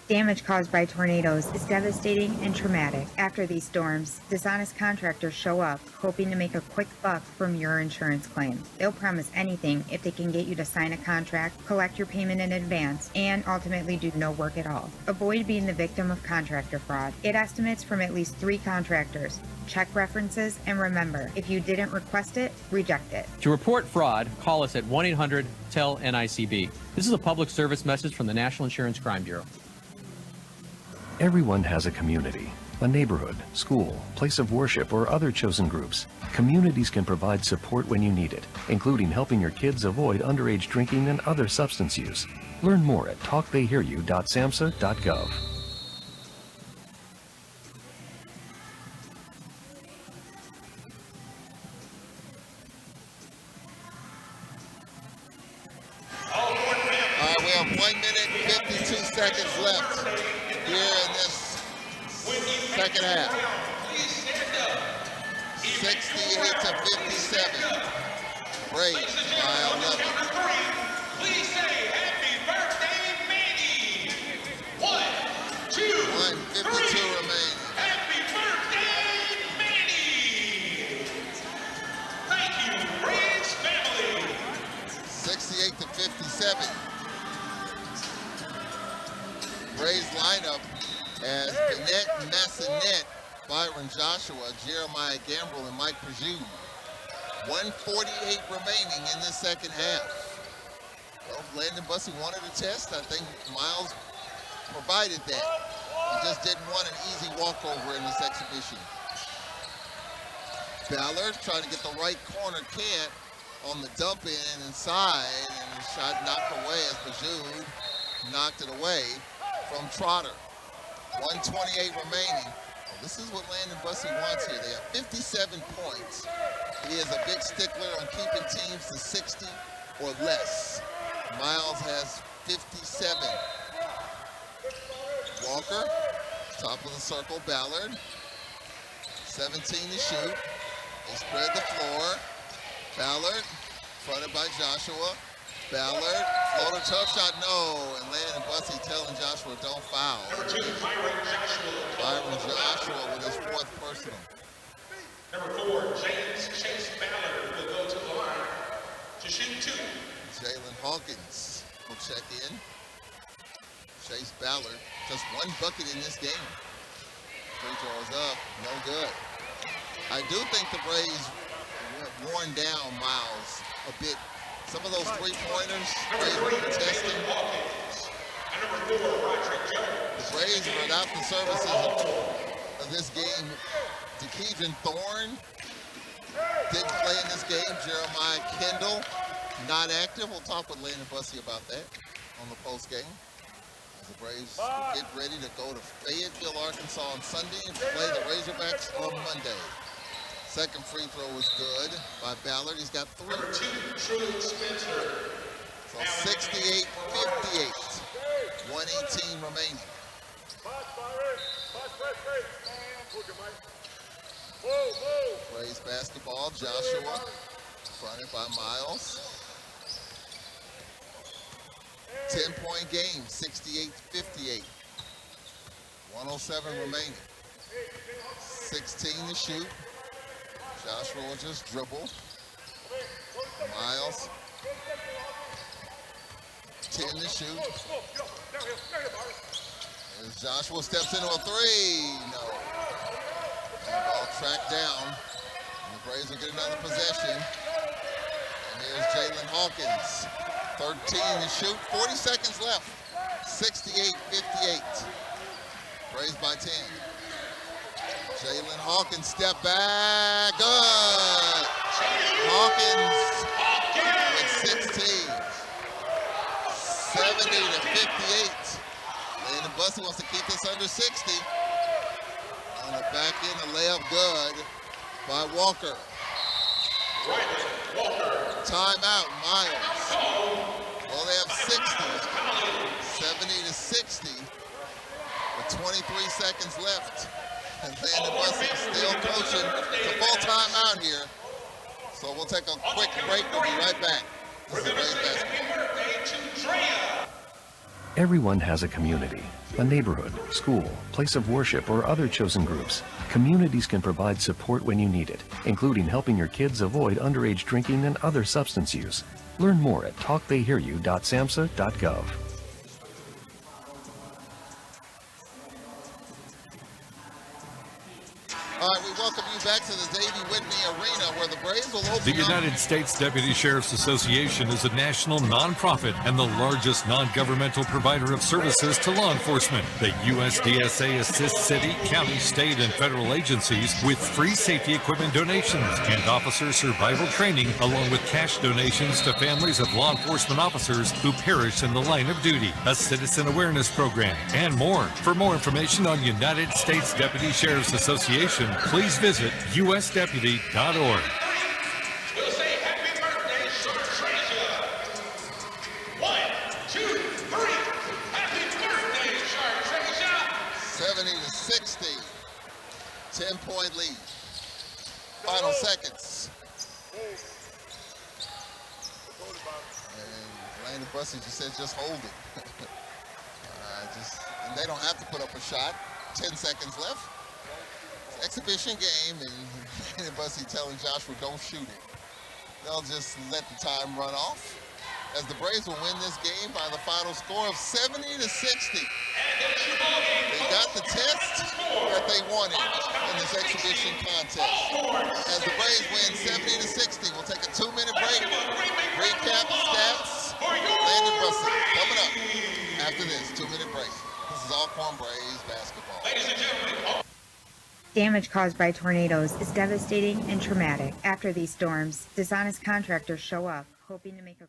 Damage caused by tornadoes is devastating and traumatic. After these storms, dishonest contractors show up, hoping to make a quick buck from your insurance claim. They'll promise anything if they can get you to sign a contract, collect your payment in advance, and ultimately do no work at all. Avoid being the victim of contractor fraud. Get estimates from at least 3 contractors. Check references, and remember, if you didn't request it, reject it. To report fraud, call us at 1-800-TEL-NICB. This is a public service message from the National Insurance Crime Bureau. Everyone has a community, a neighborhood, school, place of worship, or other chosen groups. Communities can provide support when you need it, including helping your kids avoid underage drinking and other substance use. Learn more at talktheyhearyou.samhsa.gov. All right, we have 1 minute, 52 seconds left here in this second half. 68 to 57. Braves by 11. Braves lineup as Bennett, Massanet, Byron Joshua, Jeremiah Gambrell, and Mike Perdue. 1:48 remaining in this second half. Well, Landon Bussey wanted a test. I think Miles provided that. He just didn't want an easy walkover in this exhibition. Ballard trying to get the right corner, can't. On the dump in inside, and the shot knocked away as Perdue knocked it away from Trotter. 1:28 remaining. Well, this is what Landon Bussey wants here. They have 57 points. He is a big stickler on keeping teams to 60 or less. Miles has 57. Walker, top of the circle, Ballard. 17 to shoot. They spread the floor. Ballard, fronted by Joshua. Ballard, floater tough shot, no. And Landon Bussey telling Joshua don't foul. Number 2, Byron Joshua. Byron Joshua with his 4th personal. Number 4, James Chase Ballard will go to the line to shoot 2. Jalen Hawkins will check in. Chase Ballard, just 1 bucket in this game. Free throw is up, no good. I do think the Braves worn down Miles a bit. Some of those 3-pointers, Braves were contesting. The Braves were without the services of this game. DeKeidron Thorne didn't play in this game. Jeremiah Kendall, not active. We'll talk with Landon Bussey about that on the post game. As the Braves get ready to go to Fayetteville, Arkansas on Sunday and play the Razorbacks on Monday. Second free throw was good by Ballard. He's got 3. Number 2, Truett Spencer. So 68-58. 1:18 remaining. Braves basketball. Joshua fronted by Miles. 10-point game. 68-58. 107 remaining. 16 to shoot. Joshua will just dribble. Miles. 10 to shoot. As Joshua steps into a 3. No. And ball tracked down. And the Braves will get another possession. And here's Jalen Hawkins. 13 to shoot. 40 seconds left. 68-58. Braves by 10. Jalen Hawkins step back, good. Hawkins with 16. 70-58. Landon Bussey wants to keep this under 60. On the back end, a layup good by Walker. Timeout, Miles. Well, they have 60. 70-60. With 23 seconds left. And Landon Bussey still coaching. It's a full timeout here. So we'll take a quick break. We'll be right back. This is Braves basketball. Everyone has a community, a neighborhood, school, place of worship, or other chosen groups. Communities can provide support when you need it, including helping your kids avoid underage drinking and other substance use. Learn more at talktheyhearyou.samhsa.gov. All right, we welcome you back to the Davey Whitney Arena where the Braves will open The United States Deputy Sheriff's Association is a national nonprofit and the largest non-governmental provider of services to law enforcement. The USDSA assists city, county, state, and federal agencies with free safety equipment donations and officer survival training, along with cash donations to families of law enforcement officers who perish in the line of duty, a citizen awareness program, and more. For more information on United States Deputy Sheriff's Association, please visit usdeputy.org. We'll say happy birthday, Short Treasure. 1, 2, 3. Happy birthday, Short Treasure. 70-60. 10-point lead. Final seconds. And Landon Bussey just said, just hold it. And they don't have to put up a shot. 10 seconds left. Exhibition game, and Landon Bussey telling Joshua don't shoot it. They'll just let the time run off. as the Braves will win this game by the final score of 70-60. They got the test that they wanted in this exhibition contest. As the Braves win 70-60, we'll take a 2-minute break. Recap stats. Landon Russell coming up after this 2-minute break. This is Alcorn Braves basketball. Ladies and gentlemen. Damage caused by tornadoes is devastating and traumatic. After these storms, dishonest contractors show up, hoping to make a